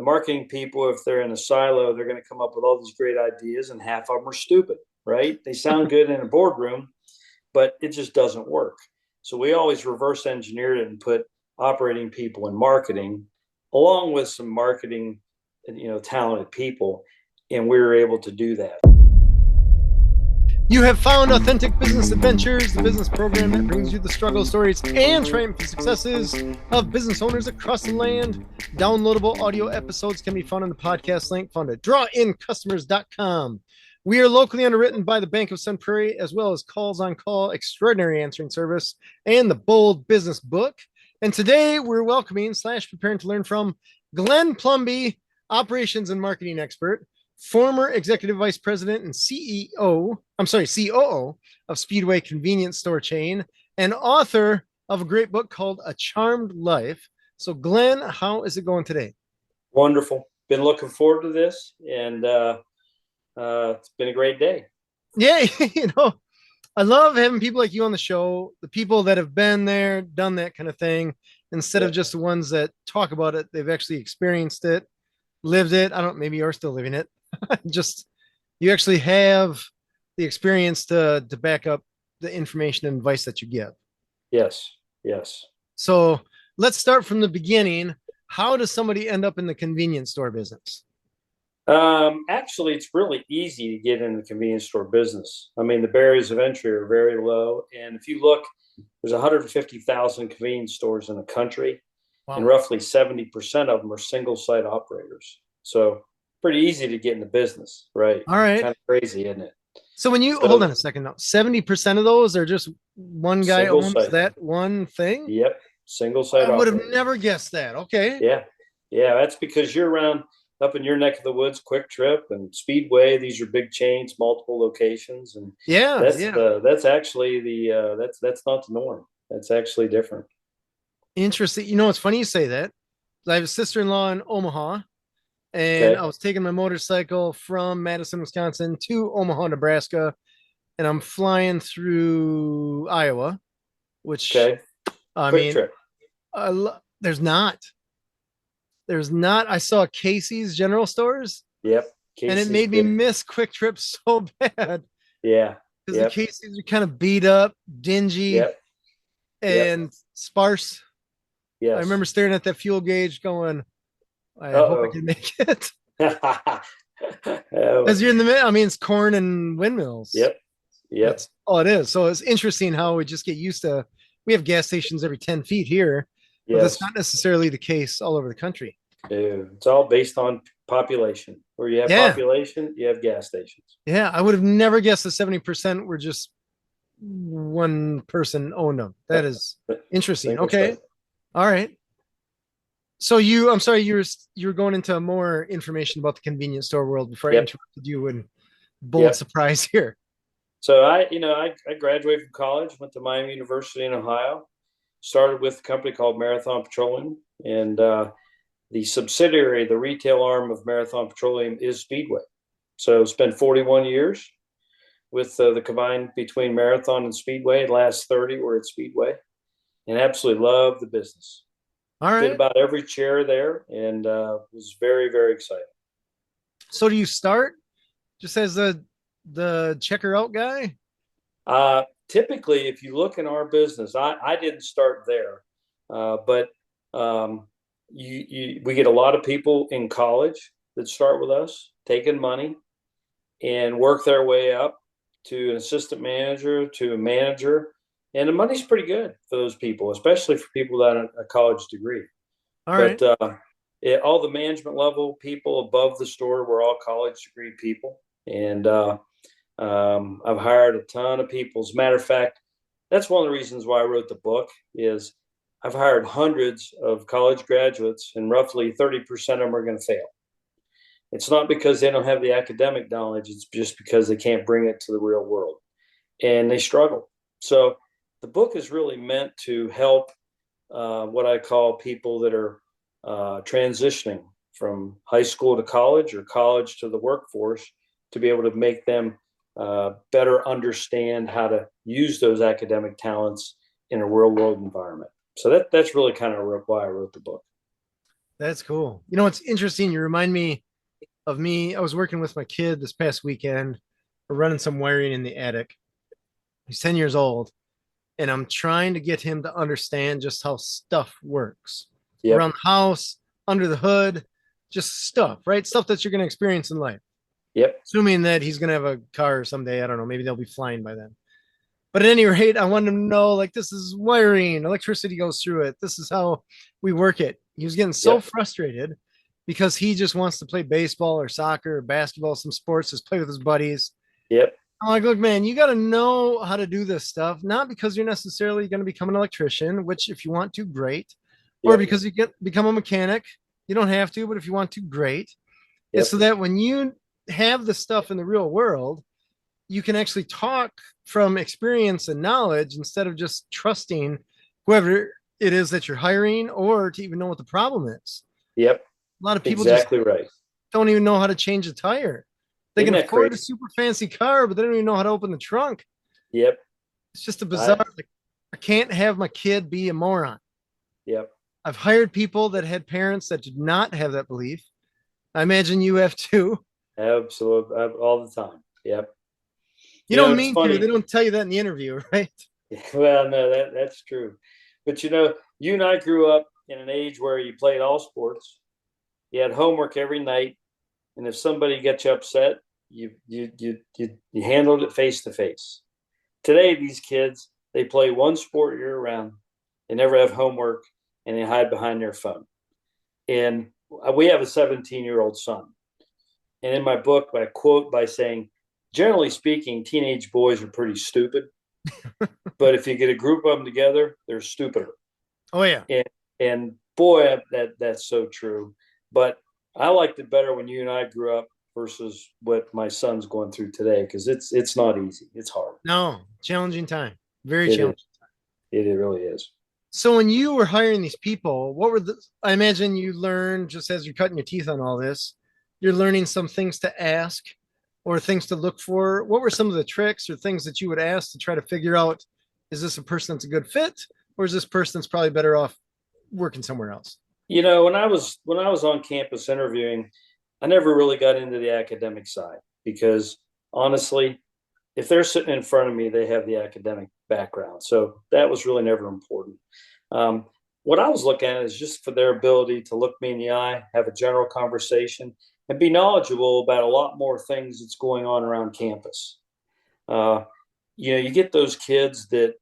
marketing people, if they're in a silo, they're going to come up with all these great ideas, and half of them are stupid, right? They sound good in a boardroom, but it just doesn't work. So we always reverse engineered it and put operating people in marketing, along with some marketing, talented people, and we were able to do that. You have found Authentic Business Adventures, the business program that brings you the struggle stories and triumphant successes of business owners across the land. Downloadable audio episodes can be found on the podcast link found at drawincustomers.com. We are locally underwritten by the Bank of Sun Prairie, as well as Calls on Call, Extraordinary Answering Service, and the Bold Business Book. And today we're welcoming / preparing to learn from Glenn Plumby, operations and marketing expert, former executive vice president and COO of Speedway convenience store chain, and author of a great book called A Charmed Life. So Glenn, how is it going today? Wonderful. Been looking forward to this, and it's been a great day. Yeah, I love having people like you on the show, the people that have been there, done that kind of thing, instead of just the ones that talk about it. They've actually experienced it, lived it. Maybe you're still living it. Just, you actually have the experience to back up the information and advice that you give. Yes. So let's start from the beginning. How does somebody end up in the convenience store business? Actually, it's really easy to get in the convenience store business. I mean, the barriers of entry are very low. And if you look, there's 150,000 convenience stores in the country. Wow. And roughly 70% of them are single site operators. So pretty easy to get in the business, right? All right. Kind of crazy, isn't it? So hold on a second now. 70% of those are just one guy owns that one thing? Yep. Single site. I would have never guessed that. Okay. Yeah. That's because you're around up in your neck of the woods, Quick Trip and Speedway. These are big chains, multiple locations. And that's actually that's not the norm. That's actually different. Interesting. It's funny you say that. I have a sister-in-law in Omaha. And I was taking my motorcycle from Madison, Wisconsin to Omaha, Nebraska. And I'm flying through Iowa, which Quick Trip. There's not. I saw Casey's General Stores. Yep. Casey's, and it made me miss Quick Trip so bad. Yeah. Because the Casey's are kind of beat up, dingy, and sparse. Yes. I remember staring at that fuel gauge going, I hope I can make it. As you're in the middle, it's corn and windmills. Yep. That's all it is. So it's interesting how we just get used to, we have gas stations every 10 feet here, but that's not necessarily the case all over the country. Dude, it's all based on population. Where you have population, you have gas stations. Yeah, I would have never guessed the 70% were just one person owned them. That is interesting. Okay. All right. So you were going into more information about the convenience store world before I interrupted you and bold surprise here. So I graduated from college, went to Miami University in Ohio, started with a company called Marathon Petroleum, and the subsidiary, the retail arm of Marathon Petroleum is Speedway. So spent 41 years with the combined between Marathon and Speedway. The last 30 were at Speedway, and absolutely loved the business. All right. Did about every chair there, and was very, very excited. So do you start just as the checker out guy? Typically, if you look in our business, I didn't start there, but we get a lot of people in college that start with us, taking money, and work their way up to an assistant manager, to a manager. And the money's pretty good for those people, especially for people that have a college degree. All right. But all the management level people above the store were all college degree people. And I've hired a ton of people. As a matter of fact, that's one of the reasons why I wrote the book is I've hired hundreds of college graduates, and roughly 30% of them are going to fail. It's not because they don't have the academic knowledge. It's just because they can't bring it to the real world, and they struggle. So the book is really meant to help what I call people that are transitioning from high school to college or college to the workforce, to be able to make them better understand how to use those academic talents in a real world environment. So that's really kind of why I wrote the book. That's cool. You know, it's interesting. You remind me of me. I was working with my kid this past weekend. We're running some wiring in the attic. He's 10 years old, and I'm trying to get him to understand just how stuff works Yep. around the house, under the hood, just stuff, right? Stuff that you're going to experience in life. Yep. Assuming that he's going to have a car someday. I don't know. Maybe they'll be flying by then. But at any rate, I wanted him to know like this is wiring, electricity goes through it. This is how we work it. He was getting so Yep. frustrated because he just wants to play baseball or soccer or basketball, some sports, just play with his buddies. Yep. I'm like, look, man, you got to know how to do this stuff, not because you're necessarily going to become an electrician, which if you want to, great, or Yep. because you get become a mechanic. You don't have to, but if you want to, great. It's Yep. so that when you have the stuff in the real world, you can actually talk from experience and knowledge instead of just trusting whoever it is that you're hiring or to even know what the problem is. Yep. A lot of people just Exactly right. don't even know how to change a tire. They Isn't can that afford a crazy? super fancy car, but they don't even know how to open the trunk. Yep. It's just a I, bizarre. Like, I can't have my kid be a moron. yep. I've hired people that had parents that did not have that belief. I imagine you have too. Absolutely. All the time. Yep. You You know, don't it's mean to. They funny. don't tell you that in the interview, right? Well, no, that's true. But you and I grew up in an age where you played all sports. You had homework every night, and if somebody gets you upset, you handled it face to face. Today, these kids they play one sport year round. They never have homework, and they hide behind their phone. And we have a 17-year-old son. And in my book, I quote by saying, generally speaking, teenage boys are pretty stupid, but if you get a group of them together, they're stupider. Oh yeah. And boy, that's so true. But I liked it better when you and I grew up versus what my son's going through today because it's not easy. It's hard. No, challenging time. Very It is. challenging. It really is. So when you were hiring these people, what were the I imagine you learned just as you're cutting your teeth on all this, you're learning some things to ask or things to look for. What were some of the tricks or things that you would ask to try to figure out is this a person that's a good fit or is this person that's probably better off working somewhere else? When I was on campus interviewing, I never really got into the academic side because honestly, if they're sitting in front of me, they have the academic background. So that was really never important. Um, what I was looking at is just for their ability to look me in the eye, have a general conversation, and be knowledgeable about a lot more things that's going on around campus. Uh, you get those kids that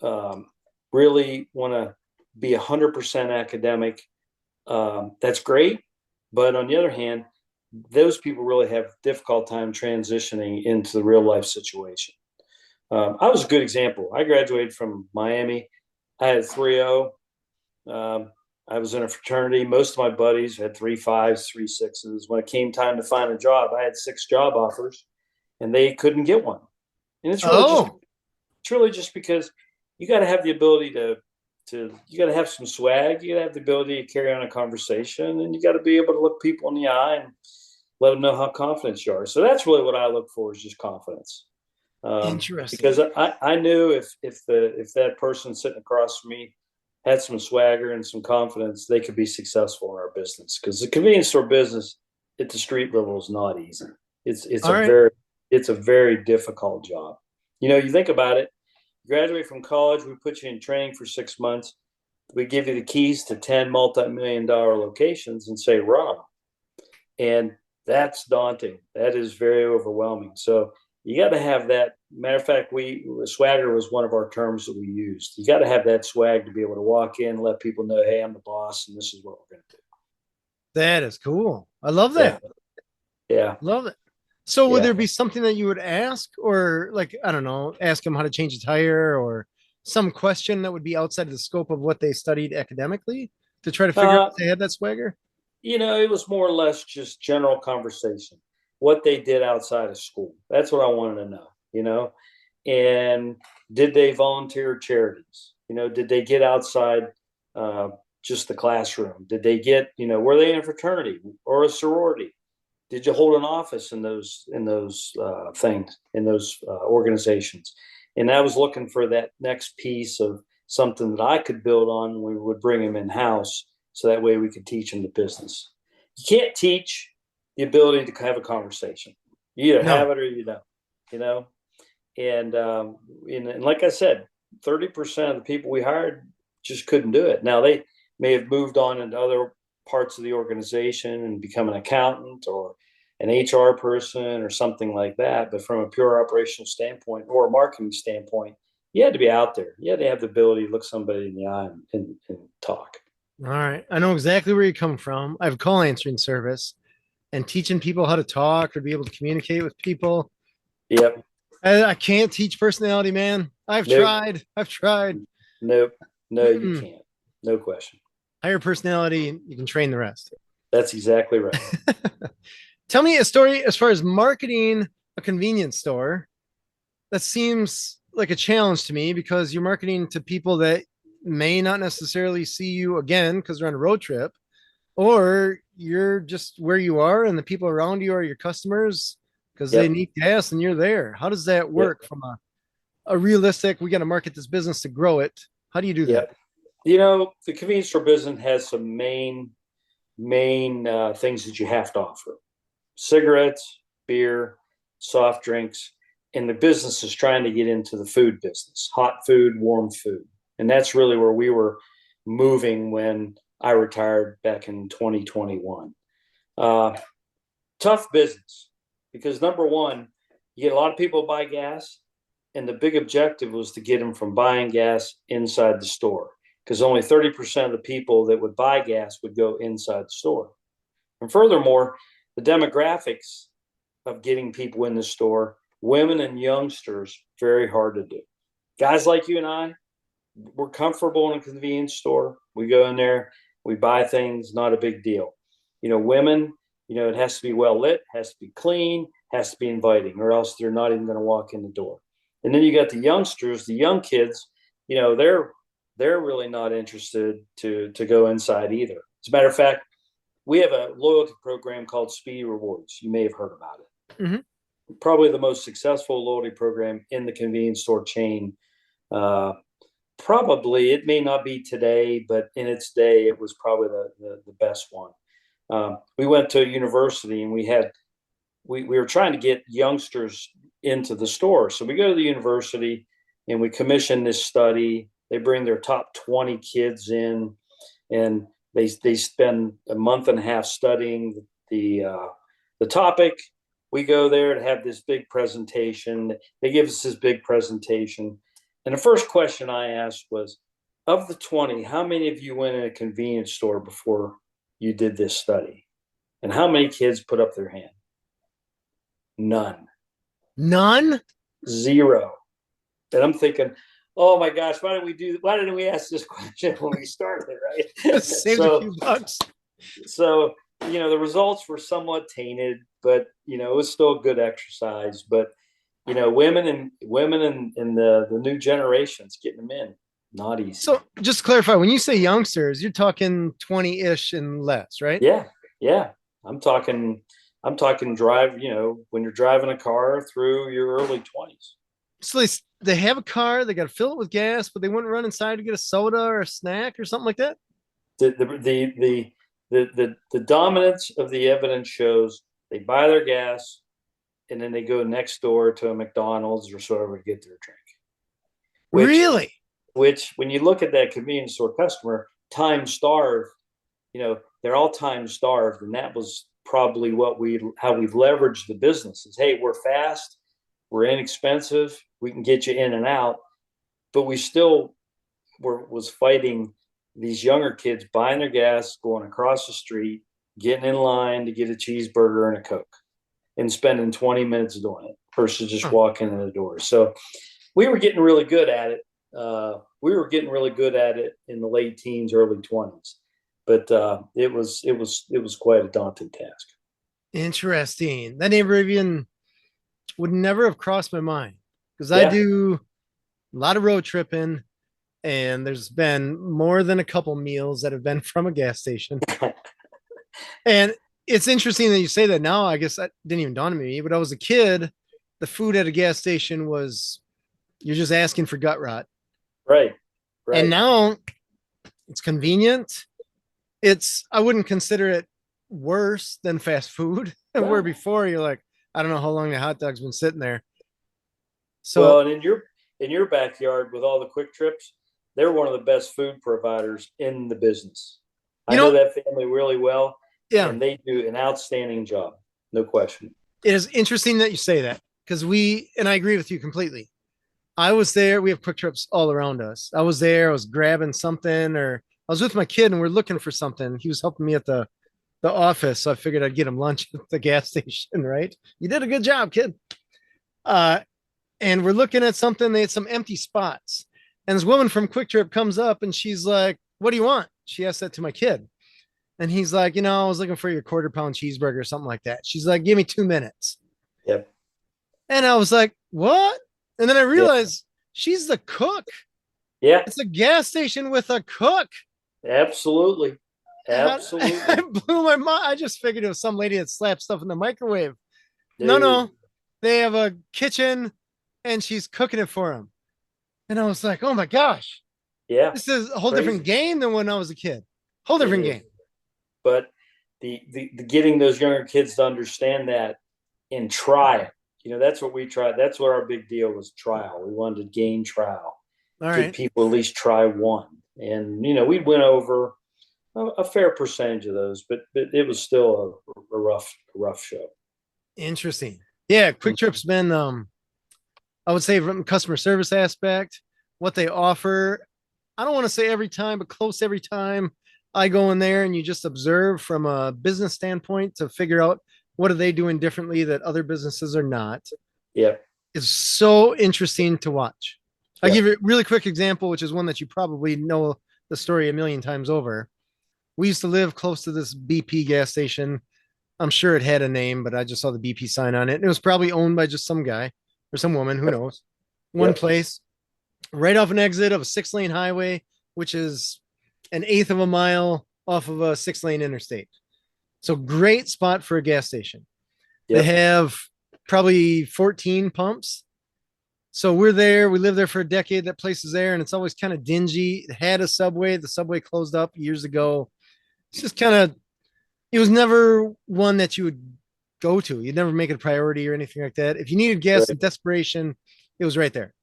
um, really want to be 100% academic. That's great, but on the other hand, those people really have a difficult time transitioning into the real life situation. I was a good example. I graduated from Miami. I had 3.0. I was in a fraternity. Most of my buddies had 3.5s, 3.6s. When it came time to find a job, I had 6 job offers, and they couldn't get one. And Oh, it's really just because you got to have the ability to you got to have some swag. You got to have the ability to carry on a conversation, and you got to be able to look people in the eye and let them know how confident you are. So that's really what I look for is just confidence. interesting. Because I knew if that person sitting across from me had some swagger and some confidence, they could be successful in our business. Because the convenience store business at the street level is not easy. It's All a right. very difficult job. You think about it. You graduate from college, we put you in training for 6 months. We give you the keys to 10 multi-million-dollar locations and say run them. And that's daunting. That is very overwhelming. So you got to have that. Matter of fact, we swagger was one of our terms that we used. You got to have that swag to be able to walk in, let people know, hey, I'm the boss, and this is what we're going to do. That is cool. I love Yeah, that. yeah, Love it. So would yeah. there be something that you would ask or like, I don't know, ask them how to change a tire or some question that would be outside of the scope of what they studied academically to try to figure out Uh, if they had that swagger? it was more or less just general conversation, what they did outside of school. That's what I wanted to know. And did they volunteer charities? Did they get outside uh, just the classroom? Did they were they in a fraternity or a sorority? Did you hold an office in those things in those organizations? And I was looking for that next piece of something that I could build on when we would bring them in house so that way we could teach them the business. You can't teach the ability to have a conversation. You either have it or you don't, you know? And like I said, 30% of the people we hired just couldn't do it. Now they may have moved on into other parts of the organization and become an accountant or an HR person or something like that. But from a pure operational standpoint or a marketing standpoint, you had to be out there. You had to have the ability to look somebody in the eye and talk. All right. I know exactly where you come from. I have a call answering service, and teaching people how to talk or be able to communicate with people. Yep. I can't teach personality, man. I've tried. Nope. No, you can't. No question. Hire personality, you can train the rest. That's exactly right. Tell me a story as far as marketing a convenience store. That seems like a challenge to me because you're marketing to people that may not necessarily see you again because they're on a road trip, or you're just where you are and the people around you are your customers because they need gas and you're there. How does that work from a realistic, we got to market this business to grow it? How do you do that? You know, the convenience store business has some main things that you have to offer: cigarettes, beer, soft drinks, and the business is trying to get into the food business, hot food, warm food. And that's really where we were moving when I retired back in 2021. Tough business because number one, you get a lot of people buy gas, and the big objective was to get them from buying gas inside the store because only 30% of the people that would buy gas would go inside the store. And furthermore, the demographics of getting people in the store, women and youngsters, very hard to do. Guys like you and I, we're comfortable in a convenience store. We go in there, we buy things, not a big deal. You know, women, you know, it has to be well lit, has to be clean, has to be inviting, or else they're not even going to walk in the door. And then you got the youngsters, the young kids, you know, they're really not interested to go inside either. As a matter of fact, we have a loyalty program called Speedy Rewards. You may have heard about it. Mm-hmm. Probably the most successful loyalty program in the convenience store chain. Probably, it may not be today, but in its day, it was probably the best one. We went to a university and we were trying to get youngsters into the store. So we go to the university and we commission this study. They bring their top 20 kids in, and they spend a month and a half studying the topic. We go there to have this big presentation. They give us this big presentation. And the first question I asked was, of the 20, how many of you went in a convenience store before you did this study? And how many kids put up their hand? None. None? Zero. And I'm thinking, oh my gosh, why didn't we ask this question when we started, right? Saved a few bucks. So, you know, the results were somewhat tainted, but, you know, it was still a good exercise. But, you know, women and the new generations getting them in, not easy. So just to clarify, when you say youngsters, you're talking 20-ish and less, right? Yeah. I'm talking drive, you know, when you're driving a car through your early 20s. So they have a car, they got to fill it with gas, but they wouldn't run inside to get a soda or a snack or something like that? The dominance of the evidence shows they buy their gas and then they go next door to a McDonald's or whatever to get their drink. Really? Which, when you look at that convenience store customer, time starved, you know, they're all time starved. And that was probably how we've leveraged the business is, hey, we're fast, we're inexpensive, we can get you in and out. But we still was fighting these younger kids buying their gas, going across the street, getting in line to get a cheeseburger and a Coke, and spending 20 minutes doing it versus just walking in the door. So we were getting really good at it. We were getting really good at it in the late teens, early 20s, but it was quite a daunting task. Interesting. That never even would never have crossed my mind because I do a lot of road tripping, and there's been more than a couple meals that have been from a gas station. And it's interesting that you say that now. I guess that didn't even dawn on me, but I was a kid. The food at a gas station you're just asking for gut rot. Right. And now it's convenient. I wouldn't consider it worse than fast food. Where No. before you're like, I don't know how long the hot dog's been sitting there. Well, So, and in your backyard with all the quick trips, they're one of the best food providers in the business. you I know know, that family really well, yeah, and they do an outstanding job, no question. it is interesting that you say that because and I agree with you completely. I was there. We have quick trips all around us. I was there. I was grabbing something, or I was with my kid and we're looking for something. He was helping me at the office, so I figured I'd get him lunch at the gas station. Right? You did a good job, kid. Uh, and we're looking at something. They had some empty spots, and this woman from Quick Trip comes up and she's like, "What do you want?" She asked that to my kid, and he's like, I was looking for your quarter-pound cheeseburger or something like that. She's like, "Give me 2 minutes," Yep. and I was like, "What?" And then I Yeah. realized she's the cook. Yeah. It's a gas station with a cook. Absolutely. I Absolutely. blew my mind. I just figured it was some lady that slapped stuff in the microwave. No, Dude. no, they have a kitchen and she's cooking it for him. And I was like, oh my gosh, Yeah. this is a whole different Crazy. game than when I was a kid. Whole It different is. game. But the getting those younger kids to understand that and try it. That's what we tried. That's what our big deal was, trial. We wanted to gain trial, All get right. people at least try one. And, we went over a fair percentage of those, but it was still a rough show. Interesting. Yeah, Quick Trip's been I would say from customer service aspect, what they offer. I don't want to say every time, but close every time I go in there and you just observe from a business standpoint to figure out what are they doing differently that other businesses are not. Yep. Is so interesting to watch. I'll give Yep. you a really quick example, which is one that you probably know the story a million times over. We used to live close to this BP gas station. I'm sure it had a name, but I just saw the BP sign on it. And it was probably owned by just some guy or some woman, who Yep. knows. One Yep. place, right off an exit of a 6 lane highway, which is an eighth of a mile off of a 6 lane interstate. So great spot for a gas station. They Yep. have probably 14 pumps. So we're there. We lived there for a decade. That place is there, and it's always kind of dingy. It had a Subway. The Subway closed up years ago. It's just kind of, it was never one that you would go to. You'd never make it a priority or anything like that. If you needed gas in Right. desperation, it was right there.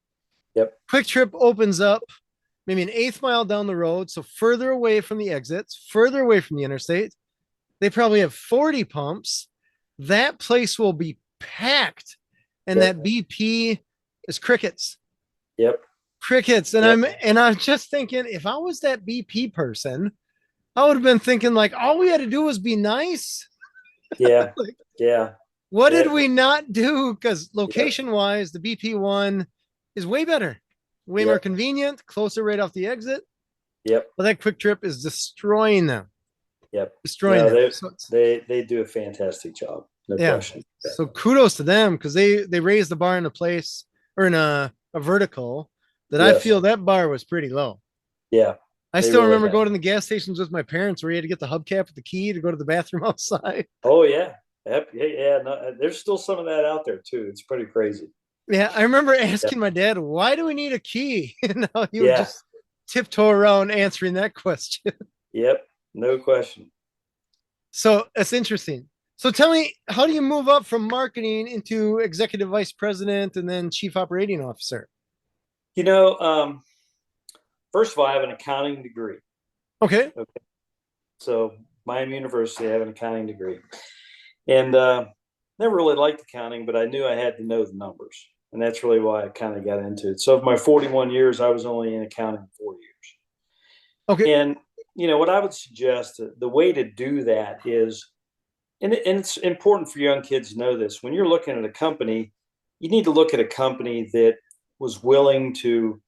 Yep. Quick Trip opens up maybe an eighth mile down the road, so further away from the exits, further away from the interstate. They probably have 40 pumps. That place will be packed, and Yep. that BP is crickets. Yep. Crickets. And Yep. I'm just thinking, if I was that BP person, I would have been thinking like all we had to do was be nice. Yeah. Like, Yeah. what did That. we not do? Because Yep. location wise, the BP one is way better, way more Yep. convenient, closer right off the exit. Yep. But that Quick Trip is destroying them, Yep. destroying No, them. they So it's, they do a fantastic job. No yeah. question. So kudos to them because they raised the bar in a place or in a vertical that I Yes. feel that bar was pretty low. Yeah. I They still really remember have. going to the gas stations with my parents where you had to get the hubcap with the key to go to the bathroom outside. Oh yeah. Yep. Yeah. Yeah. No, there's still some of that out there too. It's pretty crazy. Yeah, I remember Yeah. asking my dad, why do we need a key? And he would Yeah. just tiptoe around answering that question. Yep. No question. So that's interesting. So tell me, how do you move up from marketing into executive vice president and then chief operating officer? You know, first of all, I have an accounting degree. Okay. Okay. So Miami University, I have an accounting degree, and never really liked accounting, but I knew I had to know the numbers, and that's really why I kind of got into it. So of my 41 years, I was only in accounting 4 years. Okay. And what I would suggest, the way to do that is, and it's important for young kids to know this. When you're looking at a company, you need to look at a company that was willing to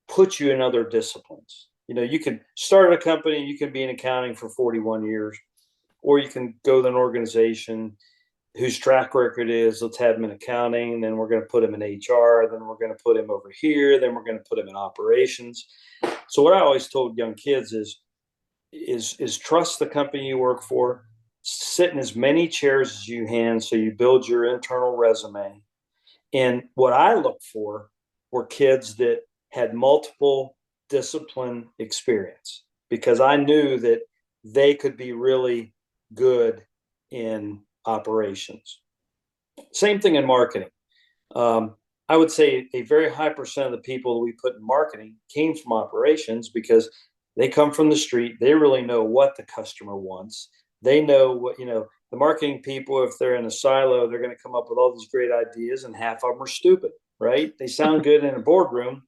put you in other disciplines. You can start a company, you can be in accounting for 41 years, or you can go to an organization whose track record is, let's have him in accounting, then we're going to put him in HR, then we're going to put him over here, then we're going to put him in operations. So what I always told young kids is trust the company you work for, sit in as many chairs as you can so you build your internal resume. And what I look for were kids that had multiple discipline experience, because I knew that they could be really good in operations. Same thing in marketing. I would say a very high percent of the people that we put in marketing came from operations because they come from the street. They really know what the customer wants. They know what, the marketing people, if they're in a silo, they're going to come up with all these great ideas, and half of them are stupid, right? They sound good in a boardroom,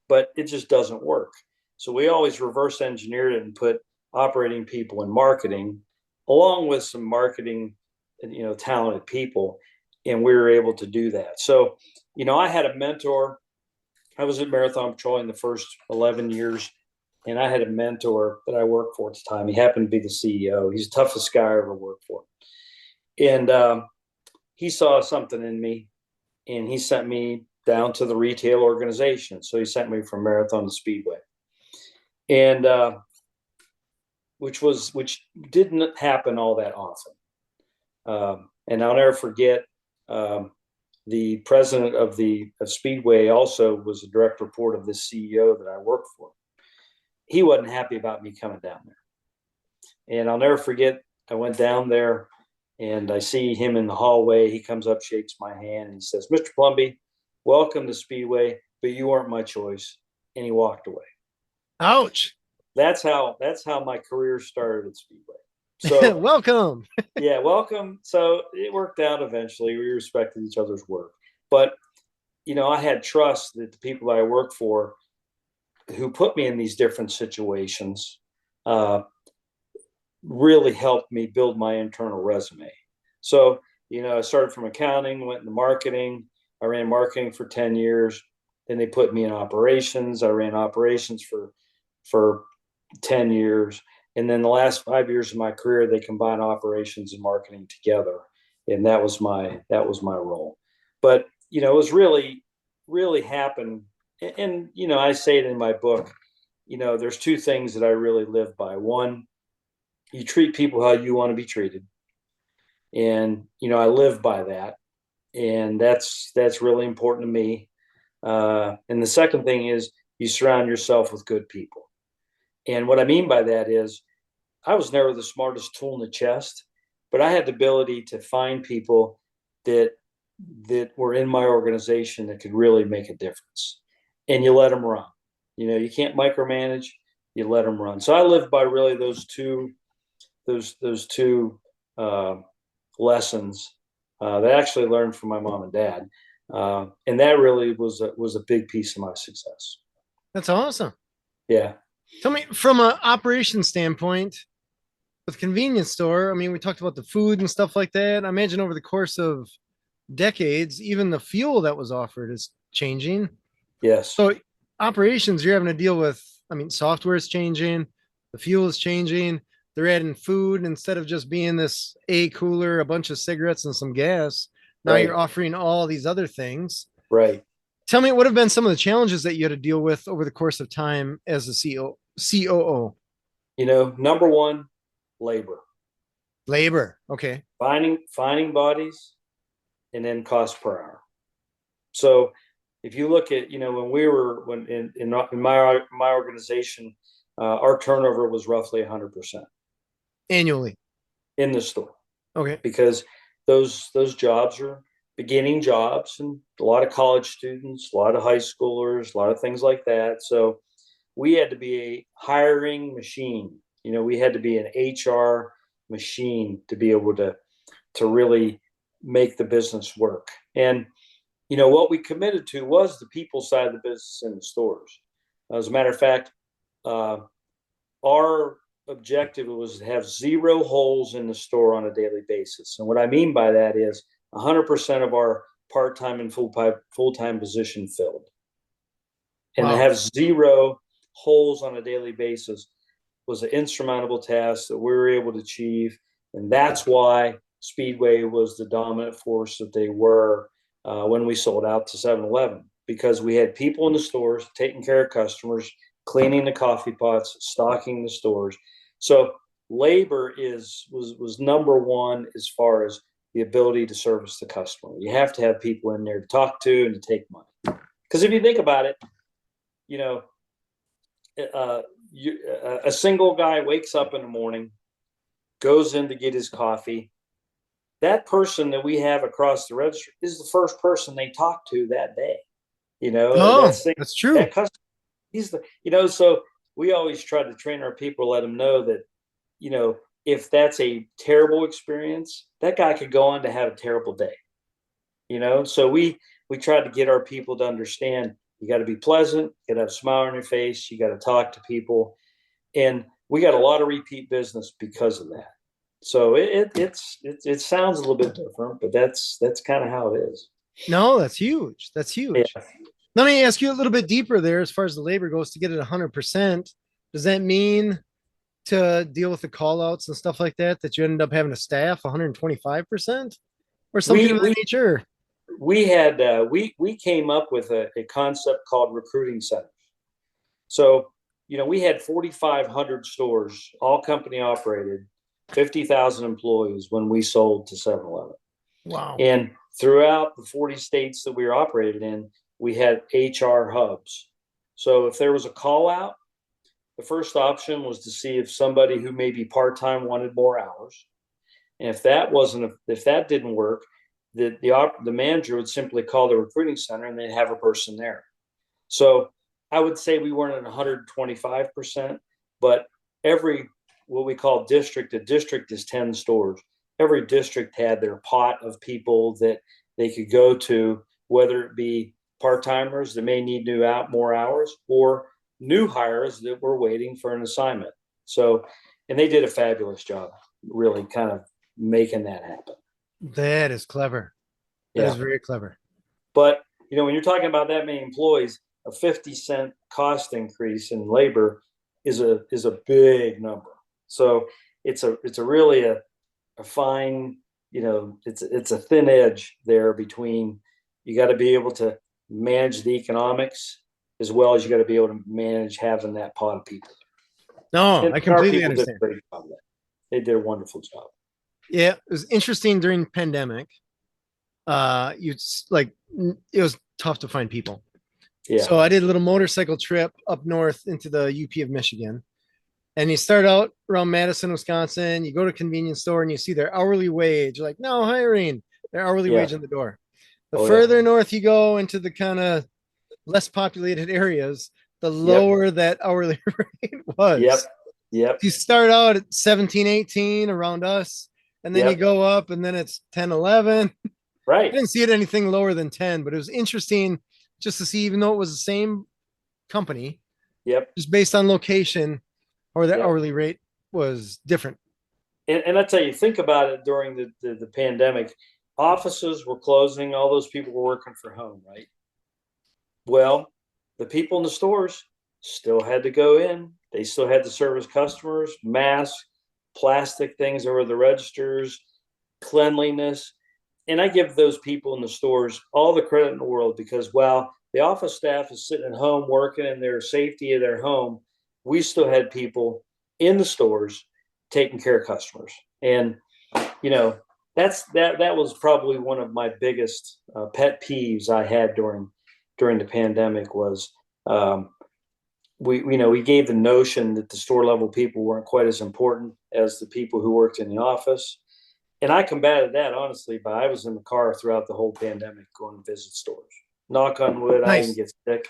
but it just doesn't work. So we always reverse engineered it and put operating people in marketing along with some marketing, talented people. And we were able to do that. So, I had a mentor. I was at Marathon Patrolling the first 11 years, and I had a mentor that I worked for at the time. He happened to be the CEO. He's the toughest guy I ever worked for. And he saw something in me, and he sent me down to the retail organization. So he sent me from Marathon to Speedway, and which didn't happen all that often. And I'll never forget, the president of Speedway also was a direct report of the CEO that I worked for. He wasn't happy about me coming down there. And I'll never forget, I went down there and I see him in the hallway. He comes up, shakes my hand, and he says, "Mr. Plumby, welcome to Speedway, but you weren't my choice." And he walked away. Ouch. That's how my career started at Speedway. So welcome. Yeah, welcome. So it worked out eventually. We respected each other's work. But, I had trust that the people that I worked for who put me in these different situations really helped me build my internal resume. So, I started from accounting, went into marketing. I ran marketing for 10 years. Then they put me in operations. I ran operations for 10 years. And then the last 5 years of my career, they combined operations and marketing together. And that was my role. But, it was really, really happened. And, I say it in my book, there's two things that I really live by. One, you treat people how you want to be treated. And, I live by that. And that's really important to me. And the second thing is you surround yourself with good people. And what I mean by that is I was never the smartest tool in the chest, but I had the ability to find people that were in my organization that could really make a difference. And you let them run. You can't micromanage, you let them run. So I live by really those two lessons that I actually learned from my mom and dad. And that really was a big piece of my success. That's awesome. Yeah. Tell me, from an operation standpoint, with convenience store, I mean, we talked about the food and stuff like that. I imagine over the course of decades, even the fuel that was offered is changing. Yes. So operations, you're having to deal with, I mean, software is changing, the fuel is changing. They're adding food instead of just being this a cooler, a bunch of cigarettes and some gas. Now Right. you're offering all these other things. Right. Tell me, what have been some of the challenges that you had to deal with over the course of time as a COO? Number one, labor. Labor. Okay. Finding bodies, and then cost per hour. So if you look at, when in my organization, our turnover was roughly 100% Annually in the store. Okay. Because those jobs are beginning jobs, and a lot of college students, a lot of high schoolers, a lot of things like that. So we had to be a hiring machine. We had to be an HR machine to be able to really make the business work. And what we committed to was the people side of the business in the stores. As a matter of fact, our objective was to have 0 holes in the store on a daily basis. And what I mean by that is 100% of our part-time and full-time position filled. And to have 0 holes on a daily basis was an insurmountable task that we were able to achieve. And that's why Speedway was the dominant force that they were when we sold out to 7-Eleven, because we had people in the stores taking care of customers, cleaning the coffee pots, stocking the stores. So labor was number one as far as the ability to service the customer. You have to have people in there to talk to and to take money. Because if you think about it, a single guy wakes up in the morning, goes in to get his coffee. That person that we have across the register is the first person they talk to that day. Oh, that's true. That customer, so we always try to train our people, let them know that, if that's a terrible experience, that guy could go on to have a terrible day. So we try to get our people to understand you got to be pleasant, you got to have a smile on your face, you got to talk to people. And we got a lot of repeat business because of that. So it sounds a little bit different, but that's kind of how it is. No, that's huge. That's huge. Yeah. Let me ask you a little bit deeper there as far as the labor goes to get it 100%. Does that mean to deal with the call outs and stuff like that you ended up having a staff 125% or something of that nature? We came up with a concept called recruiting centers. So, we had 4,500 stores, all company operated, 50,000 employees when we sold to 7-Eleven. Wow. And throughout the 40 states that we were operated in, we had HR hubs. So if there was a call out, the first option was to see if somebody who may be part-time wanted more hours. And if that didn't work, the manager would simply call the recruiting center and they'd have a person there. So I would say we weren't at 125%, but every, what we call district, a district is 10 stores. Every district had their pot of people that they could go to, whether it be part-timers that may need more hours or new hires that were waiting for an assignment. So, and they did a fabulous job really kind of making that happen. That is clever. That is very clever. But, when you're talking about that many employees, a 50-cent cost increase in labor is a big number. So it's a really a fine, it's a thin edge there between, you got to be able to manage the economics as well as you got to be able to manage having that pot of people. No, I completely understand. They did a wonderful job. Yeah, it was interesting during the pandemic. It was tough to find people. Yeah. So I did a little motorcycle trip up north into the UP of Michigan. And you start out around Madison, Wisconsin, you go to a convenience store and you see their hourly wage. You're like, no hiring, their hourly wage in the door. The further north you go into the kind of less populated areas, the lower that hourly rate was. Yep. You start out at 17, 18 around us, and then you go up and then it's 10, 11. Right. I didn't see it anything lower than 10, but it was interesting just to see, even though it was the same company, just based on location, or the hourly rate was different. And I tell you, think about it during the pandemic, offices were closing, all those people were working from home, right? Well, the people in the stores still had to go in. They still had to service customers, masks, plastic things over the registers, cleanliness. And I give those people in the stores all the credit in the world, because while the office staff is sitting at home working in their safety of their home, we still had people in the stores taking care of customers. And, that was probably one of my biggest pet peeves I had during the pandemic was, we gave the notion that the store level people weren't quite as important as the people who worked in the office. And I combated that, honestly, by I was in the car throughout the whole pandemic going to visit stores. Knock on wood, nice. I didn't get sick.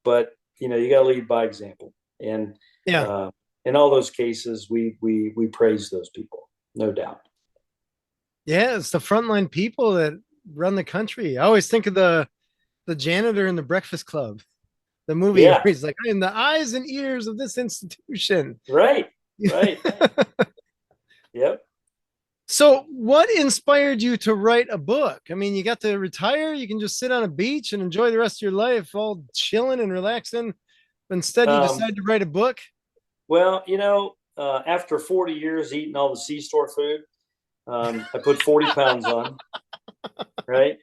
But, you got to lead by example. And in all those cases, we praise those people, no doubt. Yeah, it's the frontline people that run the country. I always think of the janitor in The Breakfast Club, the movie where he's like, I am the eyes and ears of this institution. Right. Yep. So what inspired you to write a book? I mean, you got to retire. You can just sit on a beach and enjoy the rest of your life, all chilling and relaxing. But instead, you decided to write a book. Well, after 40 years eating all the C-store food, I put 40 pounds on, right?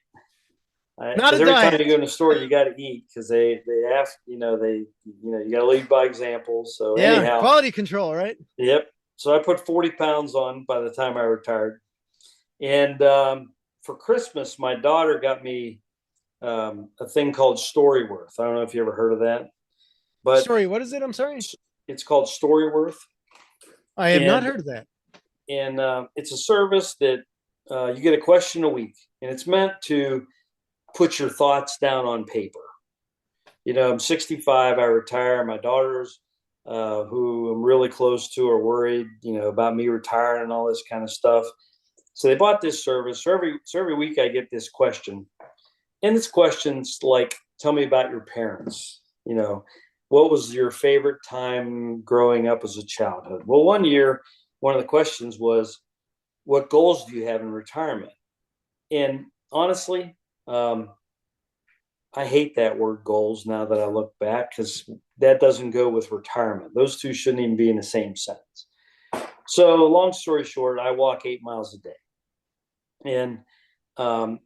Not a every diet. time you go in the store, you got to eat, because they ask, you got to lead by example. So anyhow, quality control, right? Yep. So I put 40 pounds on by the time I retired. And for Christmas, my daughter got me a thing called Storyworth. I don't know if you ever heard of that. But Story, what is it? I'm sorry. It's called Storyworth, I have not and heard of that. it's a service that you get a question a week, and it's meant to put your thoughts down on paper. I'm 65. I retire. My daughters, who I'm really close to, are worried, about me retiring and all this kind of stuff. So they bought this service. So every week I get this question, and it's questions like, "Tell me about your parents." What was your favorite time growing up as a childhood? Well, one year, one of the questions was, "What goals do you have in retirement?" And honestly, I hate that word goals now that I look back, because that doesn't go with retirement. Those two shouldn't even be in the same sentence. So, long story short, I walk 8 miles a day. And um,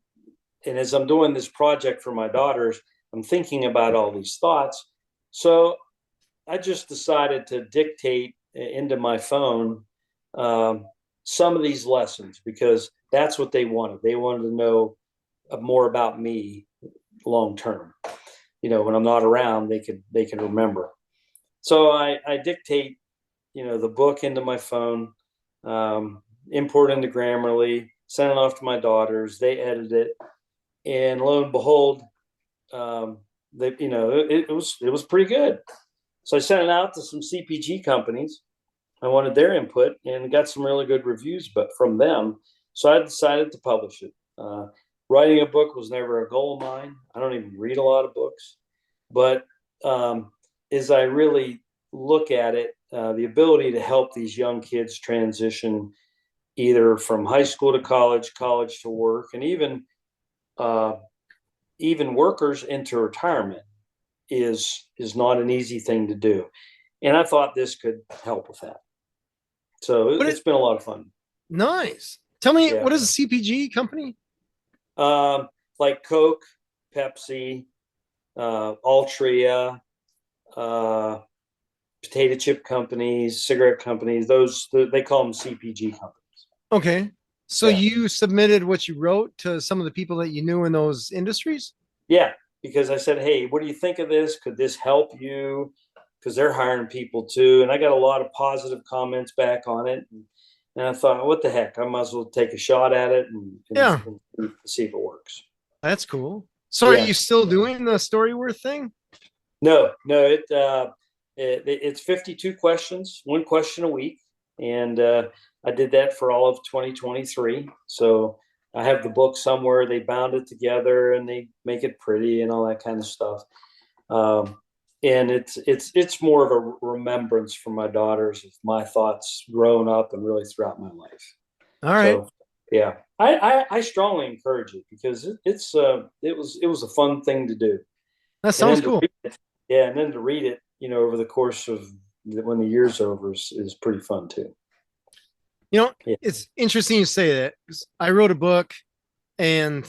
and as I'm doing this project for my daughters, I'm thinking about all these thoughts. So I just decided to dictate into my phone um, some of these lessons, because that's what they wanted. They wanted to know more about me long term. When I'm not around, they can remember. So I dictate, the book into my phone, import into Grammarly, send it off to my daughters. They edit it, and lo and behold, it was pretty good. So I sent it out to some CPG companies. I wanted their input and got some really good reviews, but from them. So I decided to publish it. Writing a book was never a goal of mine. I don't even read a lot of books, but as I really look at it, the ability to help these young kids transition either from high school to college, college to work, and even workers into retirement is not an easy thing to do. And I thought this could help with that. So it's been a lot of fun. Nice. Tell me, Yeah. what is a CPG company? Like Coke, Pepsi, Altria, potato chip companies, cigarette companies. They call them CPG companies. Okay. So Yeah. you submitted what you wrote to some of the people that you knew in those industries? Yeah, because I said, "Hey, what do you think of this? Could this help you?" Because they're hiring people too, and I got a lot of positive comments back on it. And I thought, what the heck? I might as well take a shot at it Yeah, and see if it works. that's cool. So are Yeah. you still doing the Storyworth thing? No, no. It's 52 questions, one question a week, and I did that for all of 2023. So I have the book somewhere. They bound it together and they make it pretty and all that kind of stuff. Um, and it's more of a remembrance for my daughters of my thoughts growing up and really throughout my life. All right. So yeah, I strongly encourage it, because it was a fun thing to do. That And sounds then to cool. read it, yeah, and then to read it, over the course of when the year's over is pretty fun too. You know, Yeah, it's interesting you say that, 'cause I wrote a book and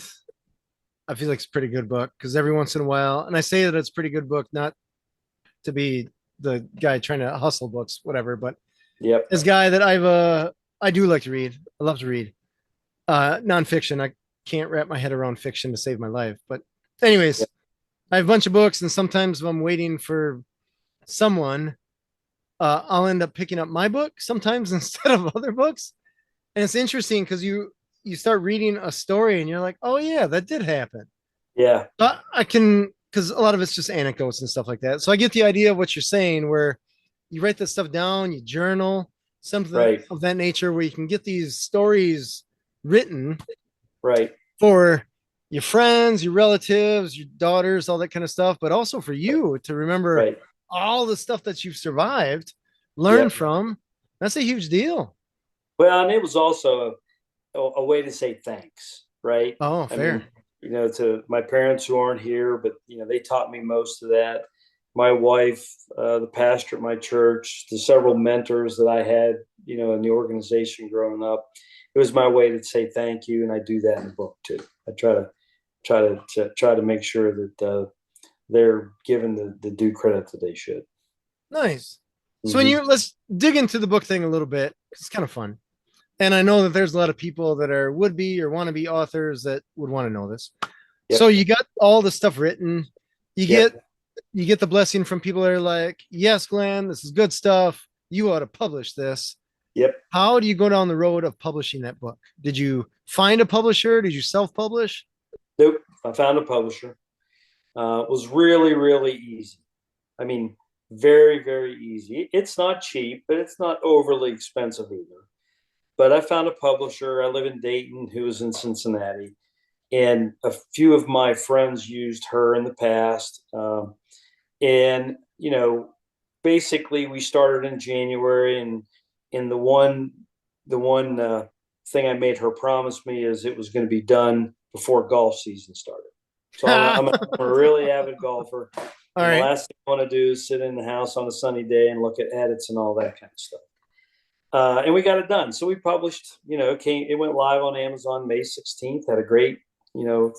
I feel like it's a pretty good book because every once in a while, and I say that it's a pretty good book, not to be the guy trying to hustle books, whatever, but yep, this guy that I do like to read. I love to read nonfiction. I can't wrap my head around fiction to save my life. But anyways, yep, I have a bunch of books, and sometimes if I'm waiting for someone, I'll end up picking up my book sometimes instead of other books. And it's interesting because you start reading a story and you're like, oh yeah, that did happen. yeah, But I can, because a lot of it's just anecdotes and stuff like that. So I get the idea of what you're saying, where you write this stuff down, you journal, something right, of that nature, where you can get these stories written right, for your friends, your relatives, your daughters, all that kind of stuff, but also for you to remember right, all the stuff that you've survived, learn yep. from. That's a huge deal. Well, and it was also a way to say thanks, right? Oh, I mean, fair. to my parents who aren't here, but they taught me most of that. My wife, the pastor at my church, the several mentors that I had, in the organization growing up. It was my way to say thank you, and I do that in the book too. I try to make sure that they're given the due credit that they should. Nice. So when Hmm. let's dig into the book thing a little bit. It's kind of fun. And I know that there's a lot of people that are would be or want to be authors that would want to know this. So Yep. you got all the stuff written. You get Yep. you get the blessing from people that are like, yes, Glenn, this is good stuff. You ought to publish this. Yep. How do you go down the road of publishing that book? Did you find a publisher? Did you self-publish? Nope. I found a publisher. It was really, really easy. I mean, very, very easy. It's not cheap, but it's not overly expensive either. But I found a publisher. I live in Dayton, who was in Cincinnati, and a few of my friends used her in the past. And basically, we started in January, and the one thing I made her promise me is it was going to be done before golf season started. So I'm a really avid golfer, All and the right. last thing I want to do is sit in the house on a sunny day and look at edits and all that kind of stuff. And we got it done. So we published. It went live on Amazon May 16th. Had a great,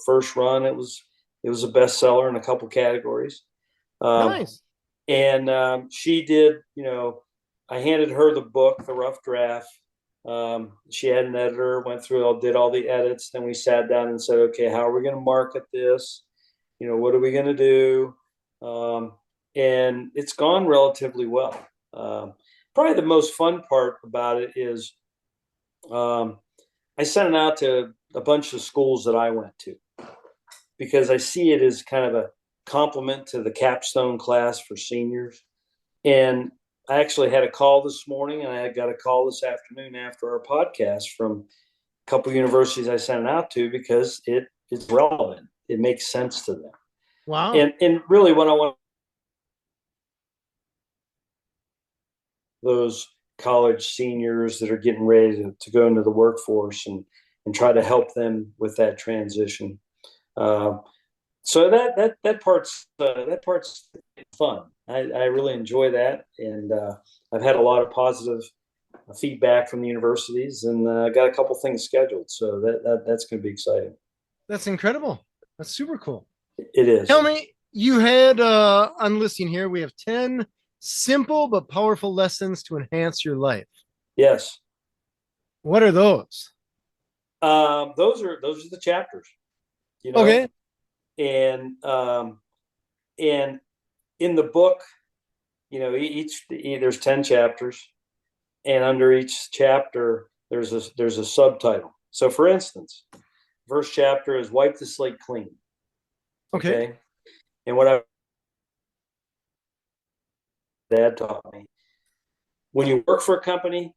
first run. It was a bestseller in a couple categories. Um, Nice. and she did. I handed her the book, the rough draft. She had an editor, went through, did all the edits. Then we sat down and said, okay, how are we going to market this? What are we going to do? And it's gone relatively well. Probably the most fun part about it is I sent it out to a bunch of schools that I went to because I see it as kind of a complement to the capstone class for seniors. And I actually had a call this morning, and I got a call this afternoon after our podcast from a couple of universities I sent it out to because it is relevant. It makes sense to them. Wow. And really, what I want those college seniors that are getting ready to go into the workforce and try to help them with that transition. So that part's fun. I really enjoy that, and I've had a lot of positive feedback from the universities, and I got a couple things scheduled. So that's going to be exciting. That's incredible. That's super cool. It Tell is. me, you had on listing here, we have 10 simple but powerful lessons to enhance your life. Yes. What are those? Those are the chapters. You know, Okay. and in the book, there's 10 chapters, and under each chapter there's a subtitle. So for instance, first chapter is wipe the slate clean. Okay. Okay. And what I dad taught me, when you work for a company,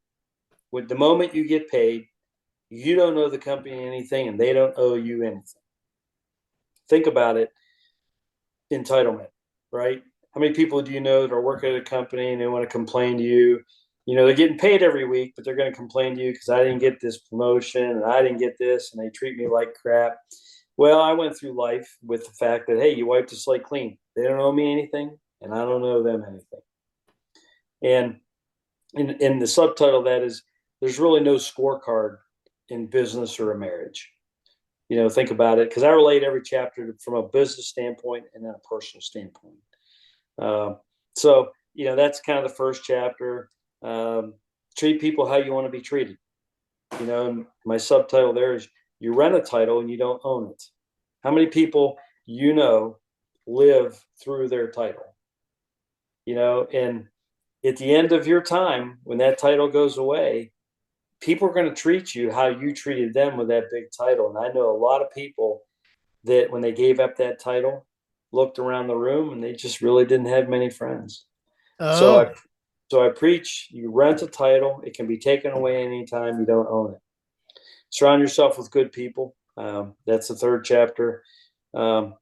with the moment you get paid, you don't owe the company anything and they don't owe you anything. Think about it. Entitlement, right? How many people do you know that are working at a company and they want to complain to you? They're getting paid every week, but they're going to complain to you because I didn't get this promotion and I didn't get this and they treat me like crap. Well, I went through life with the fact that, hey, you wiped the slate clean. They don't owe me anything and I don't owe them anything. And in the subtitle of that is there's really no scorecard in business or a marriage. Think about it, because I relate every chapter from a business standpoint and then a personal standpoint. So that's kind of the first chapter. Treat people how you want to be treated. My subtitle there is you rent a title and you don't own it. How many people live through their title? And at the end of your time, when that title goes away, people are going to treat you how you treated them with that big title. And I know a lot of people that when they gave up that title, looked around the room and they just really didn't have many friends. So I Oh, so I preach, you rent a title, it can be taken away anytime, you don't own it. Surround yourself with good people. That's the third chapter. Um,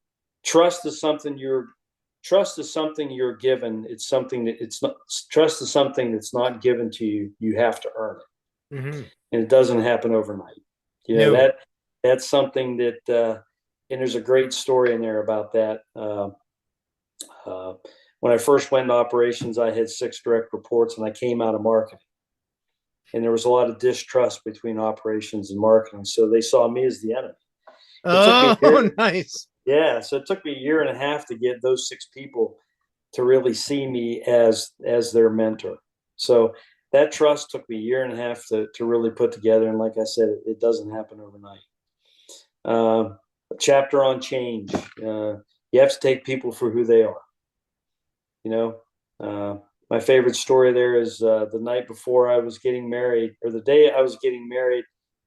trust is something you're given. It's something that it's not trust is something that's not given to you. You have to earn it. mm-hmm. And it doesn't happen overnight. No. That's something that and there's a great story in there about that. Uh, when I first went into operations, I had 6 direct reports, and I came out of marketing. And there was a lot of distrust between operations and marketing, so they saw me as the enemy. It took me a Oh, year, nice. yeah. So it took me a year and a half to get those 6 people to really see me as their mentor. So that trust took me a year and a half to really put together. And like I said, it doesn't happen overnight. A chapter on change. You have to take people for who they are. You know, my favorite story there is the night before I was getting married, or the day I was getting married.